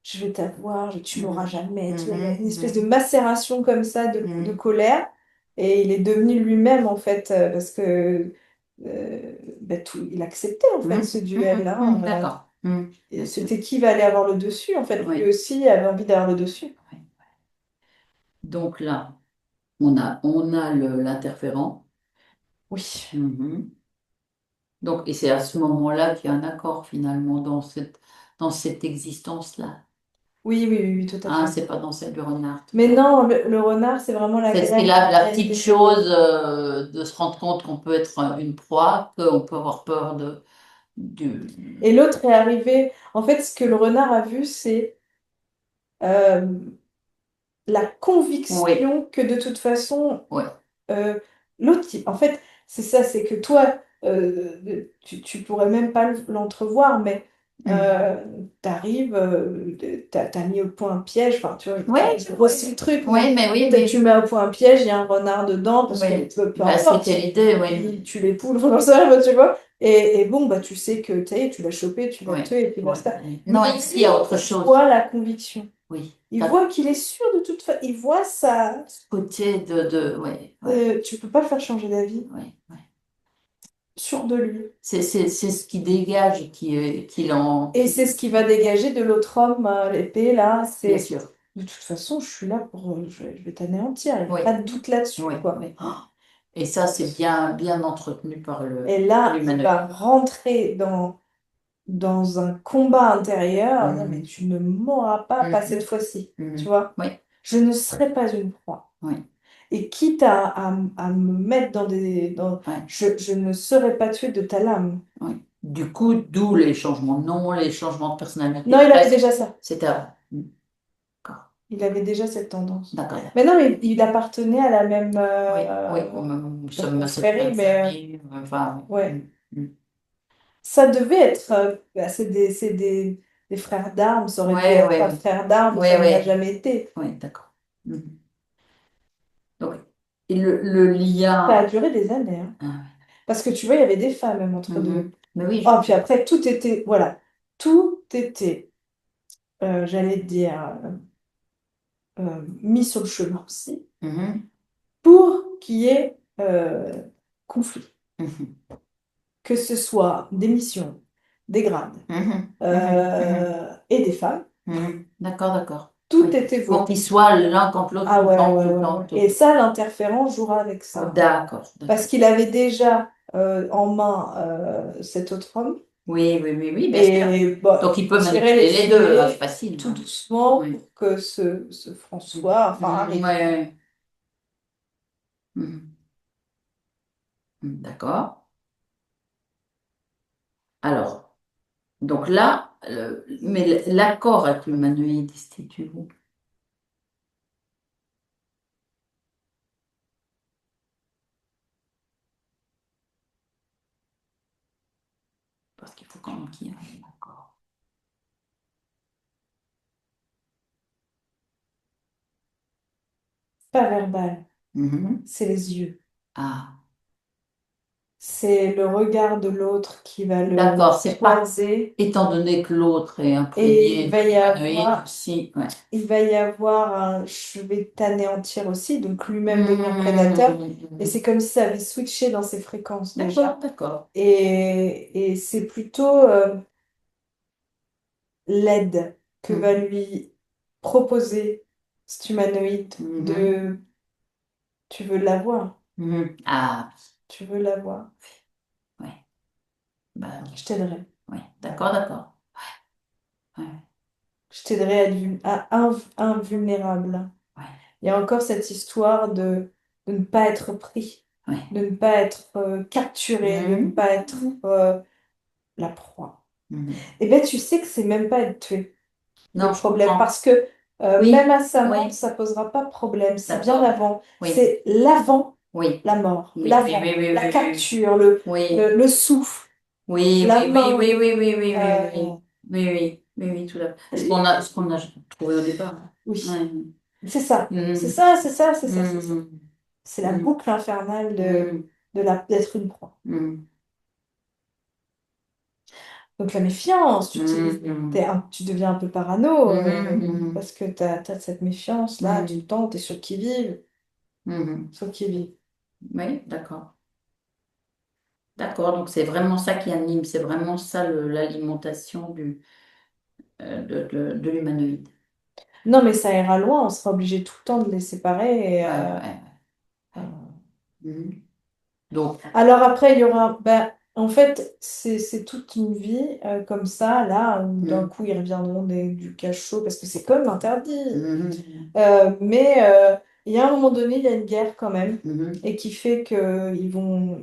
je vais t'avoir, tu m'auras mhm, jamais, tu vois, il y a une espèce de mhm, macération comme ça de mhm, colère, et il est devenu lui-même en fait, parce que il acceptait en fait ce mhm, mhm, duel-là. mhm, d'accord. Mhm, Et bien sûr. c'était qui va aller avoir le dessus en fait, lui Oui, aussi avait envie d'avoir le dessus. oui. Donc là, on a l'interférent. Oui. Mhm. Donc, et c'est à ce moment-là qu'il y a un accord finalement dans cette existence-là. Oui, oui, oui, oui, tout à Hein, fait. c'est pas dans celle du renard, tout Mais à fait. non, le renard, c'est vraiment la C'est galère la quotidienne petite des gens. chose de se rendre compte qu'on peut être une proie, qu'on peut avoir peur du... Et l'autre est arrivé. En fait, ce que le renard a vu, c'est euh, la Oui, conviction que de toute façon, oui. euh, en fait, c'est ça, c'est que toi, tu pourrais même pas l'entrevoir, mais Mhm. t'arrives, t'as mis au point un piège, enfin, tu vois, Oui, je grossis le truc, mais oui, mais oui, peut-être tu mais mets au point un piège, il y a un renard dedans, parce que oui. peu Bah, importe, c'était l'idée, oui. il tue les poules, enfin, ça, bah, tu vois, et bon, bah, tu sais que tu l'as chopé, tu l'as Oui, tué, et puis oui, basta. oui. Mais Non, lui, ici, il y a autre il chose. voit la conviction. Oui. Il T'as voit qu'il est sûr de toute façon, il voit ça. ce côté oui, oui, Tu peux pas le faire changer d'avis, oui, oui. sûr de lui. C'est ce qui dégage qui l'en... Et c'est ce qui va dégager de l'autre homme, l'épée, là, Bien c'est sûr. de toute façon, je suis là pour. Je vais t'anéantir, il n'y a Oui, pas de doute là-dessus, oui, quoi. oui. Oh, et ça, c'est bien, bien entretenu par Et là, il l'humanoïde. va rentrer dans un combat intérieur. Non, mais Mhm, tu ne m'auras pas mhm, cette fois-ci, tu mhm. vois. Oui, Je ne serai pas une proie. oui, Et quitte à me mettre dans des. oui, Je ne serai pas tuée de ta lame. oui. Du coup, d'où les changements de nom, les changements de Non, personnalité. il avait déjà ça. C'est à... D'accord, Il avait déjà cette tendance. d'accord. Mais non, mais il appartenait à la même Oui, oui, nous pas sommes cette confrérie, même mais famille. Enfin, oui. ouais. Mm, mm. Ça devait être. Bah, des frères d'armes, ça aurait dû Ouais, être ouais, un frère d'armes, ouais, ça ne l'a ouais, jamais été. ouais, d'accord. Mhm. Donc, et le Ça lien. a duré des années, hein. Ah, Parce que tu vois, il y avait des femmes même ouais. entre deux. Mhm. Mais oui, Oh, puis après, tout était. Voilà. Tout était, j'allais dire, mis sur le chemin aussi mhm, pour qu'il y ait conflit. mhm, Que ce soit des missions, des grades mhm, mhm, mhm, et des femmes, D'accord, d'accord. tout Oui. était Pour voué. qu'ils soient l'un contre l'autre Ah tout le ouais, temps, ouais, tout le ouais, temps, ouais. tout le Et temps. ça, l'interférent jouera avec Oh, ça. d'accord, Parce d'accord. qu'il avait déjà en main cet autre homme. Oui, oui, oui, oui, bien sûr. Et bah, Donc, il il peut tirait les manipuler les deux, hein, c'est filets facile. tout Hein. doucement Oui. pour que ce François, enfin, arrive. Ouais. Mhm. D'accord. Alors, donc là, mais l'accord avec l'humanoïde, situe-vous. Parce qu'il faut quand même qu'il y ait un accord. Pas verbal, Mhm. c'est les yeux. Ah, C'est le regard de l'autre qui va le d'accord, c'est pas. toiser. Étant donné que l'autre est Et imprégné d'humanoïde aussi, ouais. il va y avoir un je vais t'anéantir aussi, donc lui-même devenir prédateur. Et Mhm. c'est comme si ça avait switché dans ses fréquences D'accord, déjà. d'accord. Et c'est plutôt l'aide que va Mhm. lui proposer cet humanoïde Mhm. de tu veux l'avoir, Mhm. Ah, tu veux l'avoir, ouais. Bah, je t'aiderai. ouais. D'accord, d'accord. Ouais, Je t'aiderai à être invulnérable. ouais, Il y a encore cette histoire de ne pas être pris, ouais. de ne pas être capturé, de ne Mhm. pas être la proie. Mhm. Eh bien, tu sais que c'est même pas être tué le Non, je problème, comprends. parce que même Oui, à sa mort, oui, ça posera pas de problème. C'est bien d'accord. avant. Oui, C'est l'avant, oui, la mort, oui, oui, l'avant, oui, oui, la oui, capture, oui, le souffle, oui, la oui, oui, main. oui, oui, oui, oui, oui, oui, euh, oui, oui, oui, oui, oui, tout à fait. Ce qu'on a trouvé au départ. oui, Ouais. c'est ça. C'est Mhm. ça, c'est ça, c'est ça, c'est ça. Mhm. C'est la Mhm. boucle infernale Mhm. d'être une proie. Mhm. Donc la méfiance, Mhm. tu deviens un peu parano Mhm. parce que tu as cette méfiance-là tout le Mhm. temps, tu es sur le qui-vive, Mhm. sur le qui-vive. Oui, d'accord. D'accord, donc c'est vraiment ça qui anime, c'est vraiment ça l'alimentation de l'humanoïde. Non, mais ça ira loin, on sera obligé tout le temps de les séparer. Ouais, ouais, Euh, ouais. Mhm. Donc, Alors après, il y aura, ben, En fait, c'est toute une vie comme ça, là, où d'un Mhm. coup ils reviendront du cachot, parce que c'est comme interdit. Mhm. Mais il y a un moment donné, il y a une guerre quand même, Mhm. et qui fait que ils vont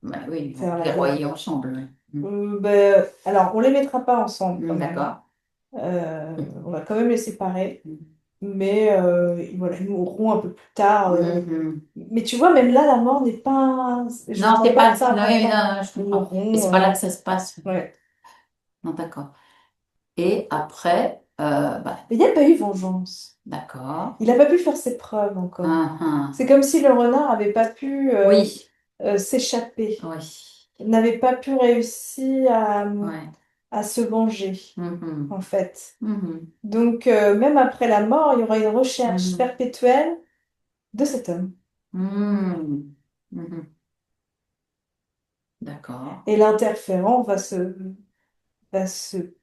Bah oui, ils vont faire la guerre. guerroyer ensemble. Oui. Alors, on les mettra pas ensemble quand même. D'accord. On va quand même les séparer. Mhm. Mais voilà, ils mourront un peu plus tard. Mhm. Mais tu vois, même là, la mort n'est pas. Je Non, trouve c'est pas que pas. c'est Non, oui, important. non, je Ils comprends. Et c'est mourront. pas là que ça se passe. Ouais. Non, d'accord. Et après, bah, Mais il n'y a pas eu vengeance. d'accord. Il n'a pas pu faire ses preuves encore. Ah. C'est comme si le renard n'avait pas pu Oui, s'échapper. oui, Il n'avait pas pu réussir ouais. à se venger, Mhm. en fait. Mhm. Donc, même après la mort, il y aura une recherche Mhm. perpétuelle de cet homme. Mhm. Mhm. D'accord. Et l'interférent va se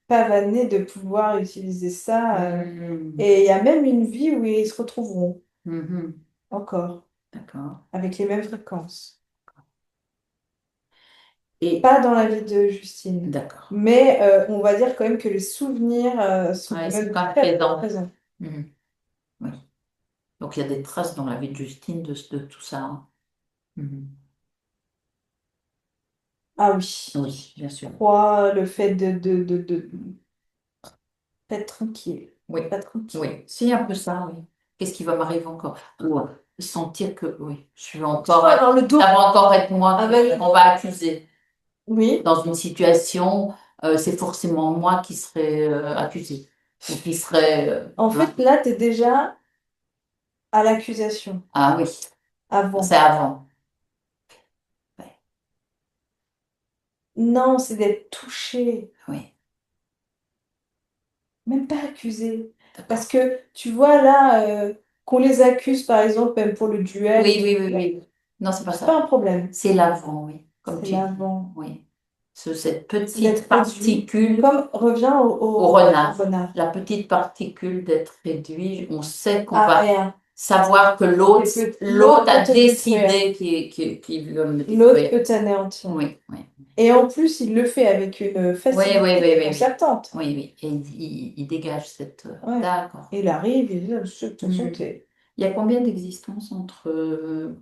pavaner de pouvoir utiliser ça. Mhm. Et il y a même une vie où ils se retrouveront Mhm. encore, D'accord. avec les mêmes fréquences. Et Pas dans la vie de Justine. d'accord. Mais on va dire quand même que les souvenirs sont Ouais, quand c'est même quand même très, très présent. présents. Mhm. Oui. Donc il y a des traces dans la vie de Justine de tout ça. Hein. Mhm. Ah oui. Oui, bien sûr. Croix, le fait d'être tranquille. Oui, Pas tranquille. oui. C'est un peu ça, oui. Qu'est-ce qui va m'arriver encore? Ou sentir que, oui, je suis encore, Soit dans le dos. ça va encore être moi Avec... qu'on va accuser. Oui. Dans une situation, c'est forcément moi qui serai accusée. Ou qui serait. En Hein. fait, là, tu es déjà à l'accusation. Ah oui, c'est Avant. avant. Ouais, Non, c'est d'être touché. oui, Même pas accusé. Parce d'accord. que tu vois là, qu'on les accuse par exemple, même pour le duel et Oui, tout, oui, oui, oui. Non, c'est pas c'est pas un ça. problème. C'est l'avant, oui, comme C'est tu dis. l'avant. Oui. Cette C'est petite d'être réduit. particule Comme revient au au renard. renard. La petite particule d'être réduit. On sait qu'on À va rien. savoir que L'autre l'autre peut a te détruire. décidé qu'il veut me L'autre détruire. peut t'anéantir. Oui, oui. Et en plus, il le fait avec une Oui, oui, facilité oui, oui, oui. déconcertante. Oui, oui. Et il dégage cette. Ouais. D'accord. Il arrive, il dit, de toute façon, Hmm. Il y a combien d'existences entre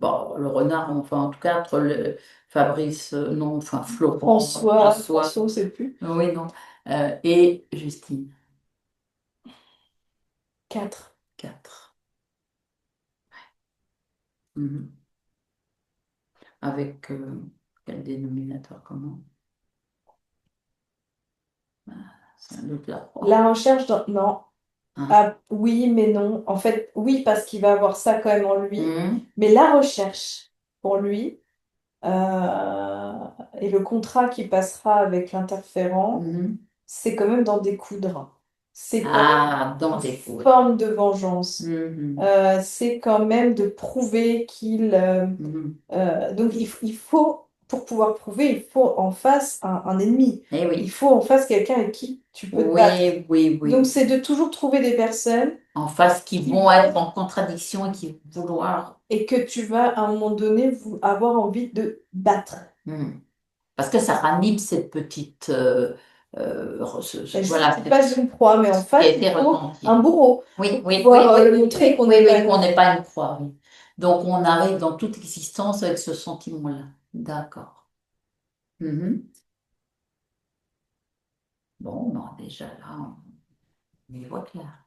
bon, le renard, enfin en tout cas entre le Fabrice, non, enfin Florent, François, François, on sait plus. oui, non, et Justine? 4. Quatre. Mhm. Avec quel dénominateur commun? Ah, c'est un autre la croix. La recherche, non. Hein? Ah, oui, mais non. En fait, oui, parce qu'il va avoir ça quand même en lui. Mhm. Mais la recherche, pour lui, et le contrat qui passera avec l'interférent, Mhm. c'est quand même d'en découdre. C'est quand même Ah, dans une des foudres. forme de vengeance. Mhm. C'est quand même de prouver qu'il... Mhm. donc il faut, pour pouvoir prouver, il faut en face un ennemi. Eh Il oui, faut en face quelqu'un avec qui tu peux te battre. oui, oui, Donc oui. c'est de toujours trouver des personnes En face qui qui vont être vont en contradiction et qui vont vouloir. et que tu vas à un moment donné avoir envie de battre. Mhm. Parce que ça ranime cette petite. Et je Voilà, ne suis pas une proie, mais en qui a face, il été faut ressentie. un bourreau Oui, pour oui, oui, pouvoir oui, le oui, montrer oui, qu'on oui, n'est pas oui, qu'on une... n'est pas une proie. Oui. Donc on arrive dans toute existence avec ce sentiment-là. D'accord. Mhm. Bon, non, déjà là, on y voit clair.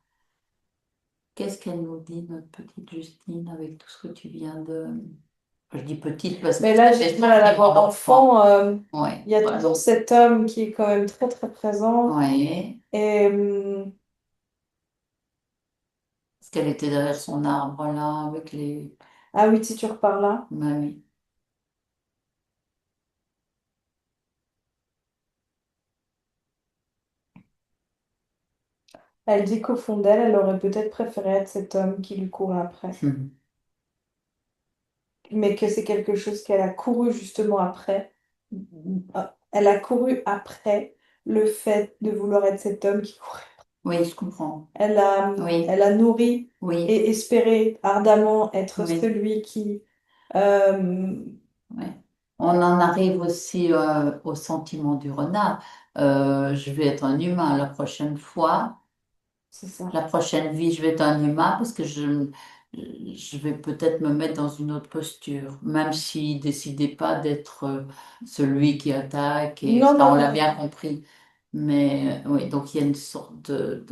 Qu'est-ce qu'elle nous dit, notre petite Justine, avec tout ce que tu viens de. Je dis petite parce que Mais là, j'ai c'est du mal à la sentiment voir d'enfant. enfant. Oui, Il y a toujours cet homme qui est quand même très, très présent. oui. Et Parce qu'elle était derrière son arbre là, avec les. ah oui, si tu repars là. Bah oui. Elle dit qu'au fond d'elle, elle aurait peut-être préféré être cet homme qui lui courait après. Mhm. Mais que c'est quelque chose qu'elle a couru justement après. Elle a couru après le fait de vouloir être cet homme qui courait. Oui, je comprends. Elle Oui, a nourri oui, et espéré ardemment être oui, celui qui, euh, oui. On en arrive aussi au sentiment du renard. Je vais être un humain la prochaine fois. C'est ça. La prochaine vie, je vais être un humain parce que je vais peut-être me mettre dans une autre posture, même s'il décidait pas d'être celui qui attaque, et Non, ça, non, on non, l'a bien non. compris. Mais oui, donc il y a une sorte de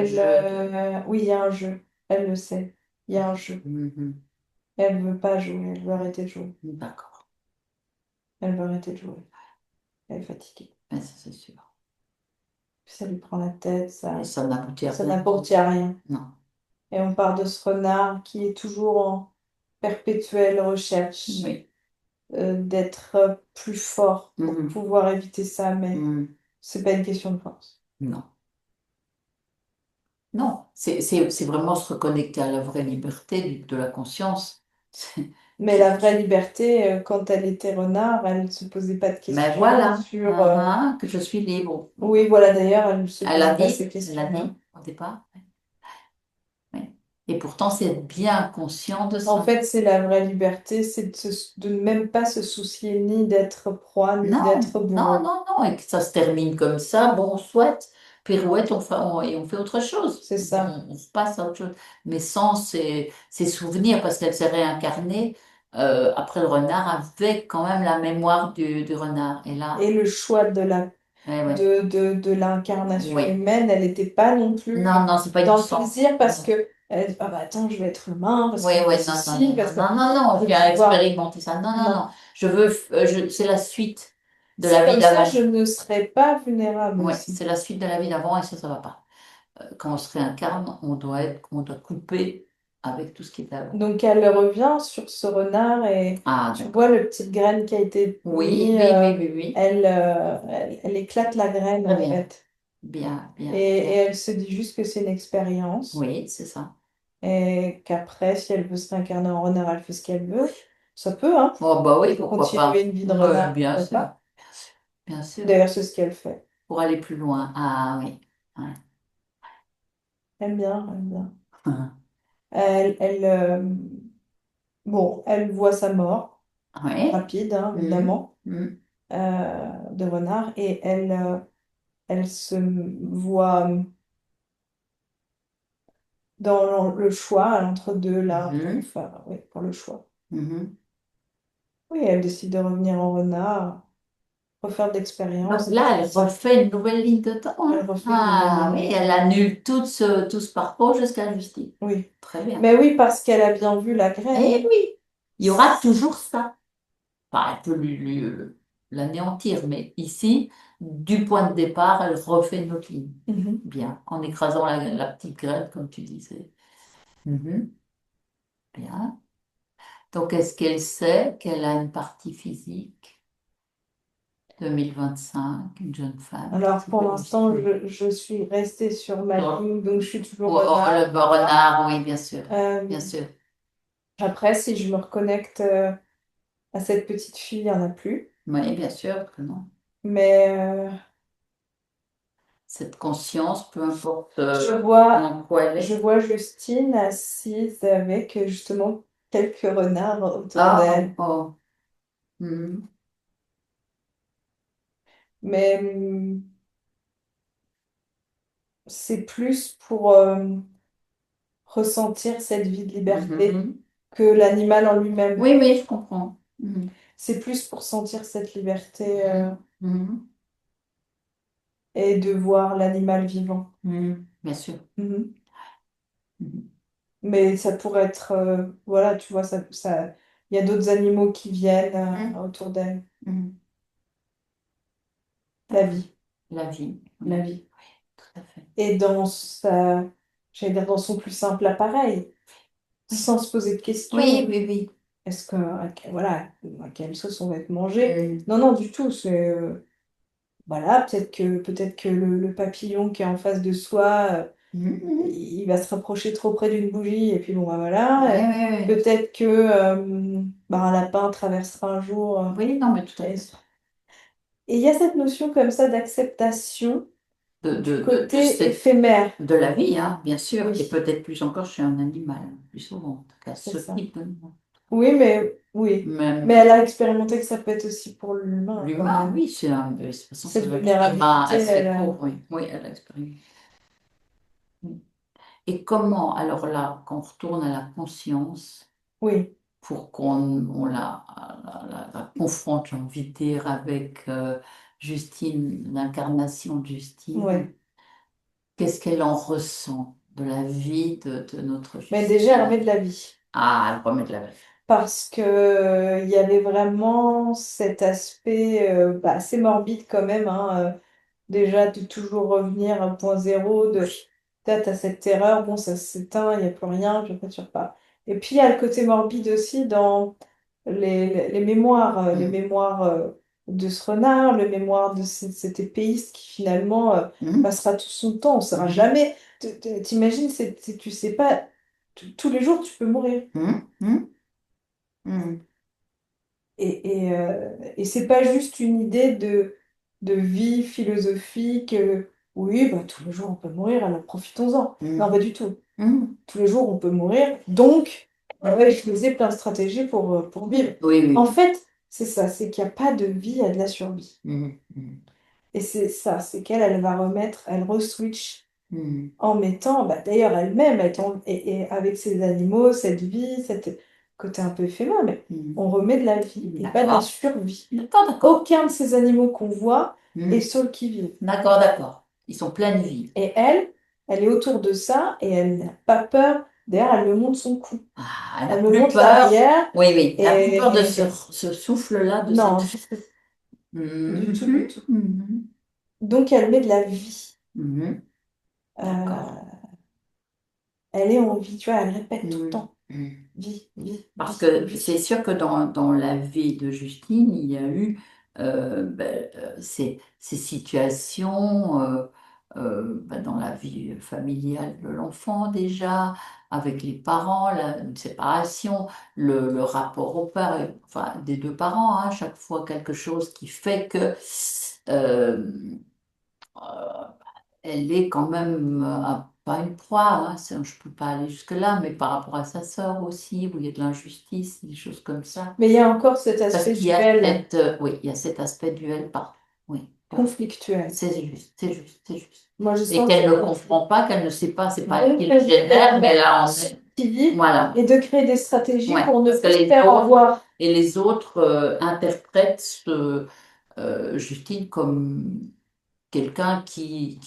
jeu. Oui, il y a un jeu. Elle le sait. Il y a un jeu. Mhm. Elle veut pas jouer. Elle veut arrêter de jouer. D'accord. Elle veut arrêter de jouer. Elle est fatiguée. Mais ça, c'est sûr. Ça lui prend la tête. Et ça n'aboutit à Ça rien. n'apporte à rien. Non. Et on part de ce renard qui est toujours en perpétuelle recherche Oui. d'être plus fort pour Mhm. pouvoir éviter ça, mais Mhm. c'est pas une question de force. Non. Non. C'est vraiment se reconnecter à la vraie liberté de la conscience. Mais la vraie liberté, quand elle était renard, elle ne se posait pas de Mais questions voilà, sur... que je suis libre. Oui, voilà, d'ailleurs, elle ne se Elle a posait pas dit, ces elle l'a questions-là. dit au départ. Oui. Et pourtant, c'est être bien conscient de En ça. fait, c'est la vraie liberté, c'est de ne même pas se soucier ni d'être proie, ni Non, d'être non, bourreau. non, non, et que ça se termine comme ça, bon, soit, pirouette, et on fait autre chose. C'est ça. On passe à autre chose. Mais sans ces souvenirs, parce qu'elle s'est réincarnée après le renard, avec quand même la mémoire du renard. Et là, Et le choix ouais. de l'incarnation Oui. humaine, elle n'était pas non plus Non, non, c'est pas dans le innocent. plaisir parce Non. que ah bah attends, je vais être humain, parce Oui, qu'il y oui, a non, non, ceci, non, parce non, que non, non, non, je je veux viens pouvoir. expérimenter ça. Non, non, Non. non. C'est la suite de Si la vie comme ça, d'avant. je ne serais pas vulnérable Oui, aussi. c'est la suite de la vie d'avant et ça va pas. Quand on se réincarne, on doit couper avec tout ce qui était avant. Donc elle revient sur ce renard et Ah, tu vois d'accord. le petite graine qui a été Oui, mise, oui, oui, oui, oui. elle éclate la graine Très en bien. fait. Bien, bien, Et bien. elle se dit juste que c'est une expérience Oui, c'est ça. et qu'après, si elle veut se réincarner en renard, elle fait ce qu'elle veut. Ça peut, hein. Oh, bah oui, pourquoi Continuer pas. une vie de Ouais, renard, bien pourquoi sûr. pas. Bien sûr. D'ailleurs, c'est ce qu'elle fait. Pour aller plus loin. Ah oui. Ouais. Elle aime bien, elle aime bien. Elle, bon, elle voit sa mort, Oui. rapide, hein, Mhm, évidemment, mhm, de renard, et elle se voit dans le choix, à l'entre-deux, là, pour mhm, faire, oui, pour le choix. mhm. Oui, elle décide de revenir en renard, refaire de Donc l'expérience, et là, puis elle refait une nouvelle ligne de temps, elle hein. refait une nouvelle Ah oui, ligne. elle annule tout ce parcours jusqu'à la justice. Oui. Très bien. Mais oui, parce qu'elle a bien vu la graine. Eh oui, il y aura toujours ça. Enfin, elle peut l'anéantir, mais ici, du point de départ, elle refait une autre ligne. Mhm. Bien, en écrasant la petite graine, comme tu disais. Mhm. Bien. Donc, est-ce qu'elle sait qu'elle a une partie physique 2025, une jeune femme qui Alors, s'est pour fait l'instant, bousculer? je suis restée sur ma Sur- ligne, donc je suis toujours Oh, oh, renard. le renard, oui, bien sûr. Euh, Bien sûr. après, si je me reconnecte à cette petite fille, il n'y en a plus. Oui, bien sûr que non. Mais Cette conscience, peu importe je vois, dans quoi elle je est. vois Justine assise avec justement quelques renards autour Ah, d'elle. oh. Mhm. Mais c'est plus pour ressentir cette vie de liberté Mhm. que l'animal en lui-même. Oui, oui, je comprends. Mhm. C'est plus pour sentir cette liberté Mhm. Mhm. et de voir l'animal vivant. Mhm. Bien sûr. Mhm. Mhm. Mais ça pourrait être, voilà, tu vois, il y a d'autres animaux qui viennent Mhm. autour d'elle. Mhm. La D'accord. vie, La vie, la oui, vie. tout à fait. Et j'allais dire dans son plus simple appareil, Oui, sans se poser de oui, questions. oui, oui. Est-ce que, voilà, à quelle sauce on va être mangé? Mhm. Non, non, du tout. Voilà, peut-être que le papillon qui est en face de soi, Mhm. il va se rapprocher trop près d'une bougie, et puis bon, bah Oui, voilà. oui, oui. Peut-être que bah, un lapin traversera un jour. Oui, non, mais tout à Et fait. et il y a cette notion comme ça d'acceptation du De côté éphémère. de la vie, hein, bien sûr, et Oui, peut-être plus encore chez un animal, plus souvent, en tout cas, c'est ce ça. type d'animal. Oui, oui. Mais Même elle a expérimenté que ça peut être aussi pour l'humain quand l'humain, même. oui, c'est un, de toute façon, ça Cette veut dire que l'humain, vulnérabilité, elle elle serait a... pour, oui, oui, elle a expérimenté. Et comment, alors là, quand on retourne à la conscience, Oui, pour qu'on la confronte, j'ai envie de dire, avec Justine, l'incarnation de Justine, oui. qu'est-ce qu'elle en ressent de la vie de notre Mais déjà, elle remet Justine? de la vie. Ah, elle remet de la vie. Parce que il y avait vraiment cet aspect assez morbide quand même, hein, déjà de toujours revenir à point zéro, de peut-être à cette terreur, bon ça s'éteint, il n'y a plus rien, je ne perturbe pas. Et puis il y a le côté morbide aussi dans les Hum, mémoires de ce renard, le mémoire de cet épéiste qui finalement hum, passera tout son temps, on ne saura hum, jamais. T'imagines, tu sais pas, tous les jours tu peux mourir. hum, hum, hum, Et c'est pas juste une idée de vie philosophique, oui, bah, tous les jours on peut mourir, alors profitons-en. Non, hum, pas du tout. hum. Tous les jours on peut mourir, donc on va utiliser plein de stratégies pour vivre. Oui, En oui. fait, c'est ça, c'est qu'il n'y a pas de vie, il y a de la survie. Hum, hum, Et c'est ça, c'est qu'elle, elle va remettre, elle re-switch hum, en mettant, bah, d'ailleurs elle-même, et avec ses animaux, cette vie, cette côté un peu éphémère, mais hum. on remet de la vie et pas de la D'accord. survie. D'accord, d'accord. Aucun de ces animaux qu'on voit est Hum. sur le qui-vive. D'accord, d'accord. Ils sont pleins de vie. Et elle est autour de ça et elle n'a pas peur. D'ailleurs, elle me montre son cou. Ah, elle n'a Elle me plus montre peur. l'arrière Oui, oui. Elle n'a plus peur de et ce souffle-là, de non, cette. du tout, du Mhm, tout. mhm, Donc, elle met de la vie. mhm. D'accord. Euh, elle est en vie, tu vois, elle répète tout le Mhm, temps. mhm. Vie, vie, Parce vie, que vie. c'est sûr que dans la vie de Justine, il y a eu ces situations dans la vie familiale de l'enfant déjà, avec les parents, une séparation, le rapport au père, enfin des deux parents, hein, chaque fois quelque chose qui fait que euh, euh, elle est quand même pas une proie, hein, je ne peux pas aller jusque-là, mais par rapport à sa sœur aussi, où il y a de l'injustice, des choses comme ça. Mais il y a encore cet Parce aspect qu'il y a duel oui, il y a cet aspect duel par. Oui, conflictuel. c'est juste, c'est juste, c'est juste. Moi, je Et sens qu'elle qu'il y ne a comprend pas, qu'elle ne sait pas, c'est pas elle donc qui le faire génère, mais là on est. qui vit Voilà. et de créer des stratégies Ouais. pour ne Parce que plus se les faire autres, avoir. et les autres interprètent Justine comme quelqu'un qui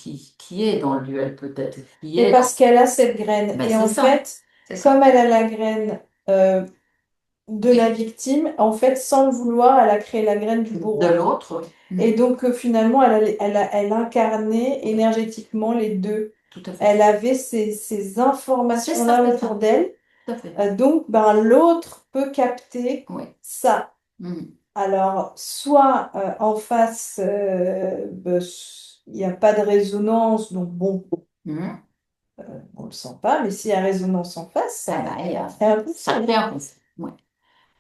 est dans le duel peut-être, qui Et est dans. parce qu'elle a cette graine. Ben Et c'est en ça, fait, c'est ça. comme elle a la graine de la Oui, victime, en fait, sans le vouloir, elle a créé la graine du de bourreau. l'autre, oui. Et donc, finalement, elle incarnait énergétiquement les deux. Tout à fait. Elle avait ces C'est ça, informations-là c'est autour ça. d'elle. Tout à fait. Donc, ben, l'autre peut capter Oui. ça. Mhm. Alors, soit en face, il n'y a pas de résonance, donc bon, Mhm. on ne le sent pas, mais s'il y a résonance en face, Ah ça, ben, il y a- c'est un peu ça ça. fait un conflit. Oui.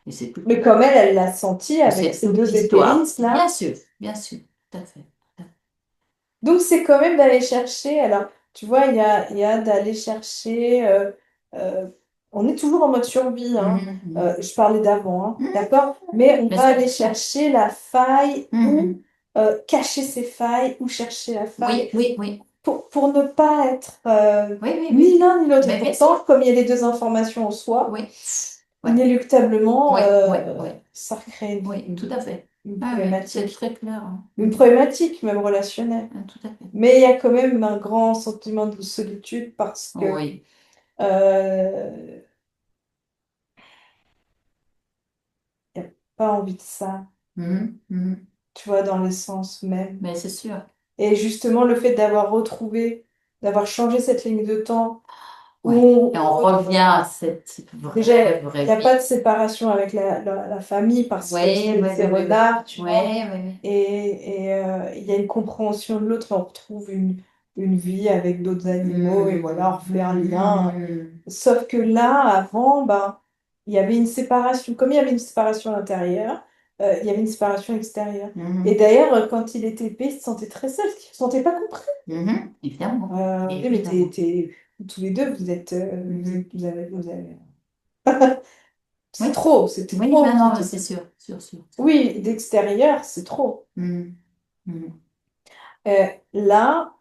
Et c'est tout. Mais comme elle l'a senti Et avec c'est ces toute deux l'histoire. épéistes Bien là. sûr, bien sûr. Tout à fait. Donc c'est quand même d'aller chercher. Alors, tu vois, il y a d'aller chercher. Euh, on est toujours en mode survie, hein. Mhm, mhm. Je parlais d'avant, hein, Mhm. d'accord? Mais on Mais va aller chercher la faille ou mhm. cacher ses failles ou chercher la faille Oui, oui, oui. pour ne pas être Oui, oui, ni oui. l'un ni l'autre. Et Mais bien pourtant, sûr. comme il y a les deux informations en soi, Oui. Ouais. inéluctablement, Oui, oui, oui. ça crée Oui, tout à fait. une Ah oui, c'est problématique. très clair, hein. Une problématique même relationnelle. Ah, tout à fait. Mais il y a quand même un grand sentiment de solitude parce que Oui. euh, il n'y a pas envie de ça, Mhm, mhm. tu vois, dans le sens même. Mais c'est sûr. Et justement, le fait d'avoir retrouvé, d'avoir changé cette ligne de temps où Ouais. Et on on revient à cette déjà, vraie, il vraie n'y a pas vie. de séparation avec la famille parce que Oui, oui, c'est oui, oui, oui. renard, tu Oui, vois. oui, oui. Et il y a une compréhension de l'autre, on retrouve une vie avec d'autres animaux et voilà, on Mhm, refait un lien. mhm, Sauf que là, avant, ben, il y avait une séparation. Comme il y avait une séparation à l'intérieur, il y avait une séparation extérieure. Et mhm, d'ailleurs, quand il était épais, il se sentait très seul, parce qu'il ne se sentait pas compris. évidemment. Oui, mais Évidemment. tous les deux, vous êtes, Mhm. vous avez C'est trop, c'était Oui, trop. ben non, mais c'est sûr, sûr, sûr. Oui, d'extérieur, c'est trop. Mhm. Mhm. Là,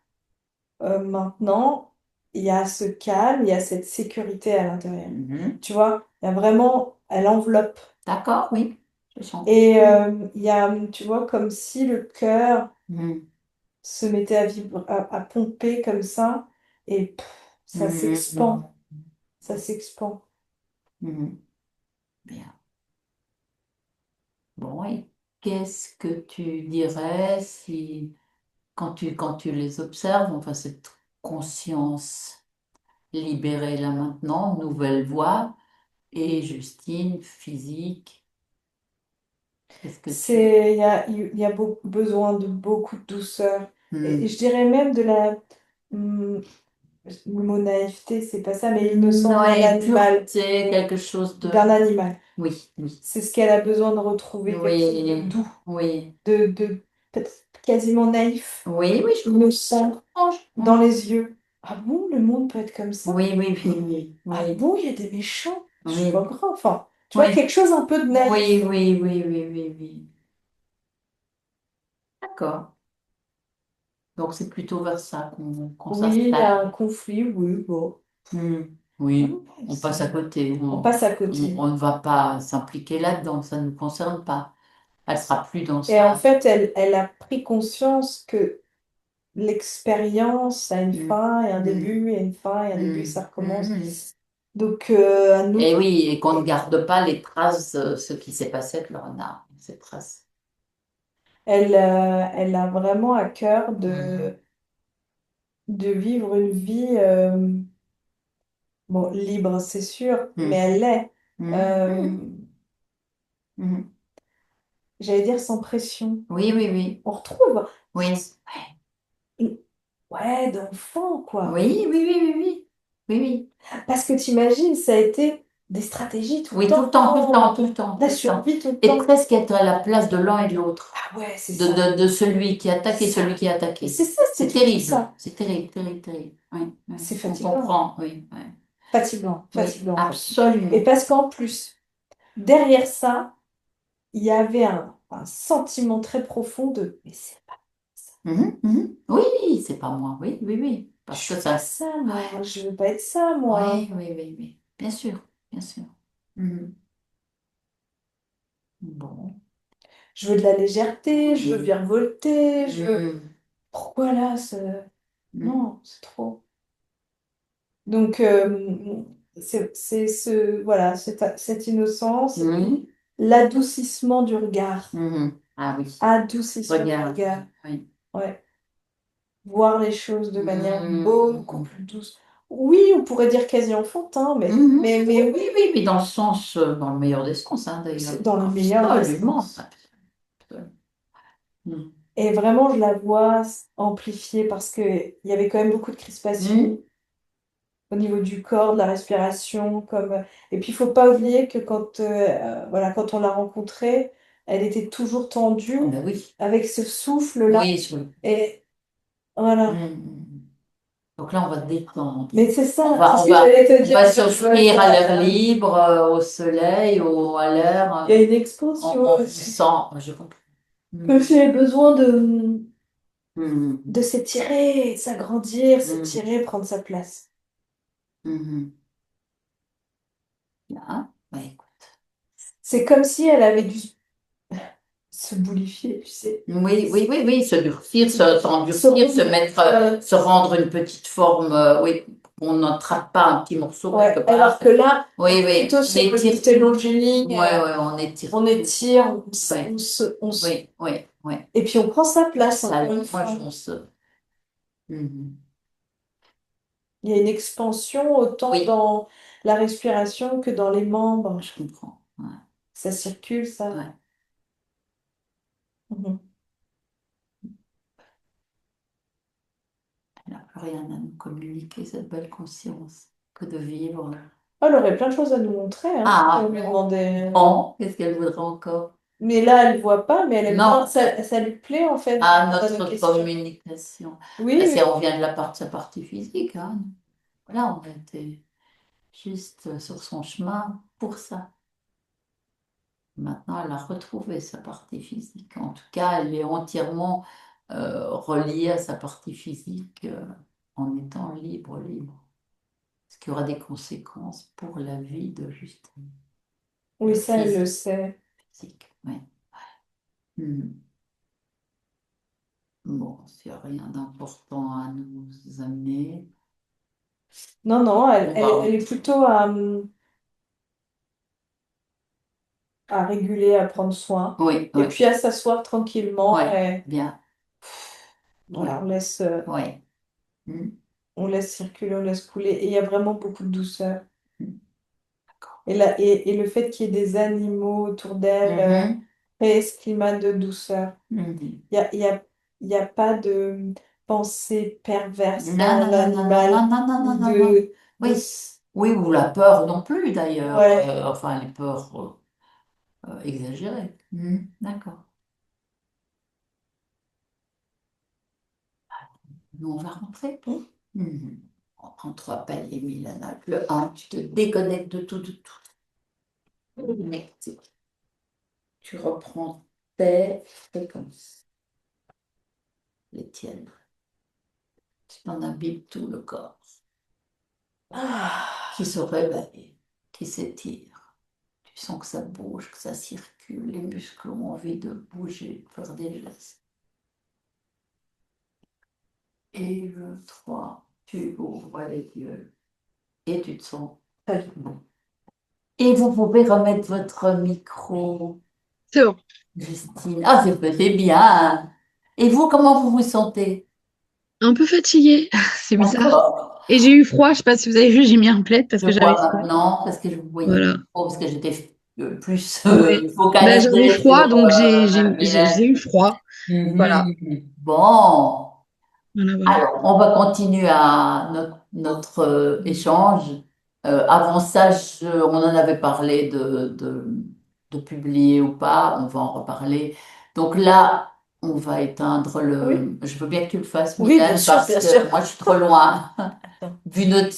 maintenant, il y a ce calme, il y a cette sécurité à l'intérieur. Mhm. Tu vois, il y a vraiment, elle enveloppe. D'accord, oui, je sens. Et il y a, tu vois, comme si le cœur Mhm. se mettait à vibrer, à pomper comme ça, et ça Mhm. s'expand, ça s'expand. Mhm. Bien. Bon, et qu'est-ce que tu dirais si, quand tu les observes, enfin, cette conscience libérée là maintenant, nouvelle voix, et Justine, physique, qu'est-ce que tu... Il y a besoin de beaucoup de douceur. Et Hmm. je dirais même de la, hum, le mot naïveté, c'est pas ça, mais l'innocence Ouais, pureté, quelque chose de... d'un animal. Oui, oui, C'est ce qu'elle a besoin de retrouver, quelque chose de oui, doux, oui, de peut-être quasiment naïf, oui, oui, innocent, comprends, je dans comprends. les yeux. Ah bon, le monde peut être comme ça? Oui, oui, oui, Ah oui, bon, il y a des méchants? Je suis pas oui, grave. Enfin, tu vois, oui, quelque chose un peu de oui, naïf. oui, oui, oui, oui, oui. D'accord. Donc c'est plutôt vers ça qu'on Oui, il y a s'installe. un conflit, oui, bon. Hmm. Ah, Oui, ouais, on passe à côté. on passe à côté. On ne va pas s'impliquer là-dedans, ça ne nous concerne pas. Elle sera plus dans Et en ça. fait, elle a pris conscience que l'expérience a une Hmm. fin et un Hmm. début, et une fin et un début, Hmm. ça recommence. Hmm. Donc, à nous, Et oui, et qu'on ne garde pas les traces de ce qui s'est passé avec le renard, ces traces. elle a vraiment à cœur Hmm. de vivre une vie, bon, libre, c'est sûr, mais Hmm. elle l'est. Hmm. Euh, Hmm. Hmm. J'allais dire sans pression. Oui, oui, oui. On retrouve, Oui. ouais, d'enfant, quoi. Oui, oui, oui, oui, oui. Oui, oui. Parce que t'imagines, ça a été des stratégies tout le Oui, tout le temps, tout le temps, temps, tout le temps, la tout le temps. survie tout le Et temps. presque être à la place de l'un et de l'autre, Ah ouais, c'est ça. de celui qui attaque et Ça. celui qui est attaqué. C'est ça, c'est C'est tout le temps terrible, ça. c'est terrible, terrible, terrible. Oui, oui. C'est On fatigant. comprend, oui, oui. Fatigant, Oui, fatigant, fatigant. Et absolument. parce qu'en plus, derrière ça, il y avait un sentiment très profond de mais c'est pas ça. Mhm, mhm. Oui, c'est pas moi, oui, oui, oui. Je Parce que suis pas ça. ça, moi. Je veux pas être ça, moi. Oui, oui, oui, oui. Bien sûr, bien sûr. Mhm. Bon. Je veux de la légèreté, je veux virevolter, je veux. Mhm. Pourquoi là, Mhm. non, c'est trop. Donc, c'est voilà, cette innocence, Mhm. l'adoucissement du regard. Mhm. Ah oui. Adoucissement du Regarde. regard. Oui. Ouais. Voir les choses de manière beaucoup Mhm. plus douce. Oui, on pourrait dire quasi enfantin, Mhm. mais Oui, oui, oui, mais dans le sens, dans le meilleur des sens, hein, d'ailleurs. c'est dans le meilleur des Absolument. sens. Absolument. Mhm. Et vraiment, je la vois amplifiée parce qu'il y avait quand même beaucoup de crispation Mhm. au niveau du corps, de la respiration. Et puis, il faut pas oublier que voilà, quand on l'a rencontrée, elle était toujours Ah tendue ben oui. avec ce souffle-là. Oui, sur le- Et voilà. Mhm. Donc là, on va se détendre. Mais c'est ça, c'est ce que j'allais te On dire. va Je vois s'offrir à l'air ça. libre, au soleil, à l'air. Il y a une expansion On aussi. sent, je comprends. Comme Mhm. si elle avait besoin de Mhm. s'étirer, de s'agrandir, Mhm. s'étirer, prendre sa place. Mhm. Bien. Bah, écoute. C'est comme si elle avait dû se boulifier, tu sais. Oui, oui, oui, oui, se durcir, Se s'endurcir, se rouvrir. mettre, se rendre une petite forme, oui, qu'on n'attrape pas un petit morceau quelque Ouais, part. alors que là, Oui, oui, plutôt on sur le étire côté tout. longiligne, Oui, oui, on étire on tout. étire, Oui, oui, oui, oui. et puis on prend sa place, Ça, encore une moi, fois. je pense. Mhm. Il y a une expansion autant Oui, dans la respiration que dans les membres. je comprends. Ouais, Ça circule, ça. ouais. Mhm. Elle n'a plus rien à nous communiquer, cette belle conscience, que de vivre. Elle aurait plein de choses à nous montrer, hein, si on Ah, lui demandait. bon, qu'est-ce qu'elle voudrait encore? Mais là, elle voit pas, mais elle aime bien. Non, Ça lui plaît, en fait, de à répondre à nos notre questions. communication. Oui, Ben, oui. on vient de sa partie physique, hein. Voilà, on était juste sur son chemin pour ça. Maintenant, elle a retrouvé sa partie physique. En tout cas, elle est entièrement reliée à sa partie physique en étant libre, libre. Ce qui aura des conséquences pour la vie de Justine. Oui, ça, elle le Physique, sait. physique, oui. Mhm. Bon, s'il n'y a rien d'important à nous amener, Non, non, on va... elle est plutôt à réguler, à prendre soin. Oui, Et oui, puis à s'asseoir tranquillement oui, et bien, oui, voilà, oui. Mhm. on laisse circuler, on laisse couler. Et il y a vraiment beaucoup de douceur. Mhm. D'accord. Et le fait qu'il y ait des animaux autour d'elle Mhm. crée ce climat de douceur. Mhm. Il y a, il y a, il y a pas de pensée perverse Non, dans non, non, non, non, non, l'animal non, non, ou non, non, non. de... Oui, oui, ou la peur non plus d'ailleurs. Ouais. Enfin, les peurs exagérées. Mhm. D'accord. Nous, on va rentrer. Mhm. On prend trois paliers, Milana. Le un, tu te déconnectes de tout, de tout. Connecté. Tu reprends tes fréquences, les tiennes. Tu t'en habites tout le corps, Ah. qui se réveille, qui s'étire. Tu sens que ça bouge, que ça circule, les muscles ont envie de bouger, de faire des gestes. Et le 3, tu ouvres les yeux et tu te sens très bon. Et vous pouvez remettre votre micro, C'est bon. Justine. Ah, c'est bien. Et vous, comment vous vous sentez? Un peu fatiguée, c'est bizarre. D'accord. Et j'ai eu froid, je sais pas si vous avez vu, j'ai mis un plaid parce Je que j'avais vois froid. maintenant, parce que je vous voyais Voilà. trop, parce que j'étais plus Ouais. Ben, j'avais focalisée froid, sur donc j'ai Mylène. eu froid. Voilà. Mhm. Bon. Voilà, voilà. Alors, on va continuer à notre échange. Avant ça, on en avait parlé de publier ou pas, on va en reparler. Donc là, on va éteindre Oui, le... Je veux bien que tu le fasses, oui, Mylène, parce bien sûr. que moi, je suis trop loin. Vu notre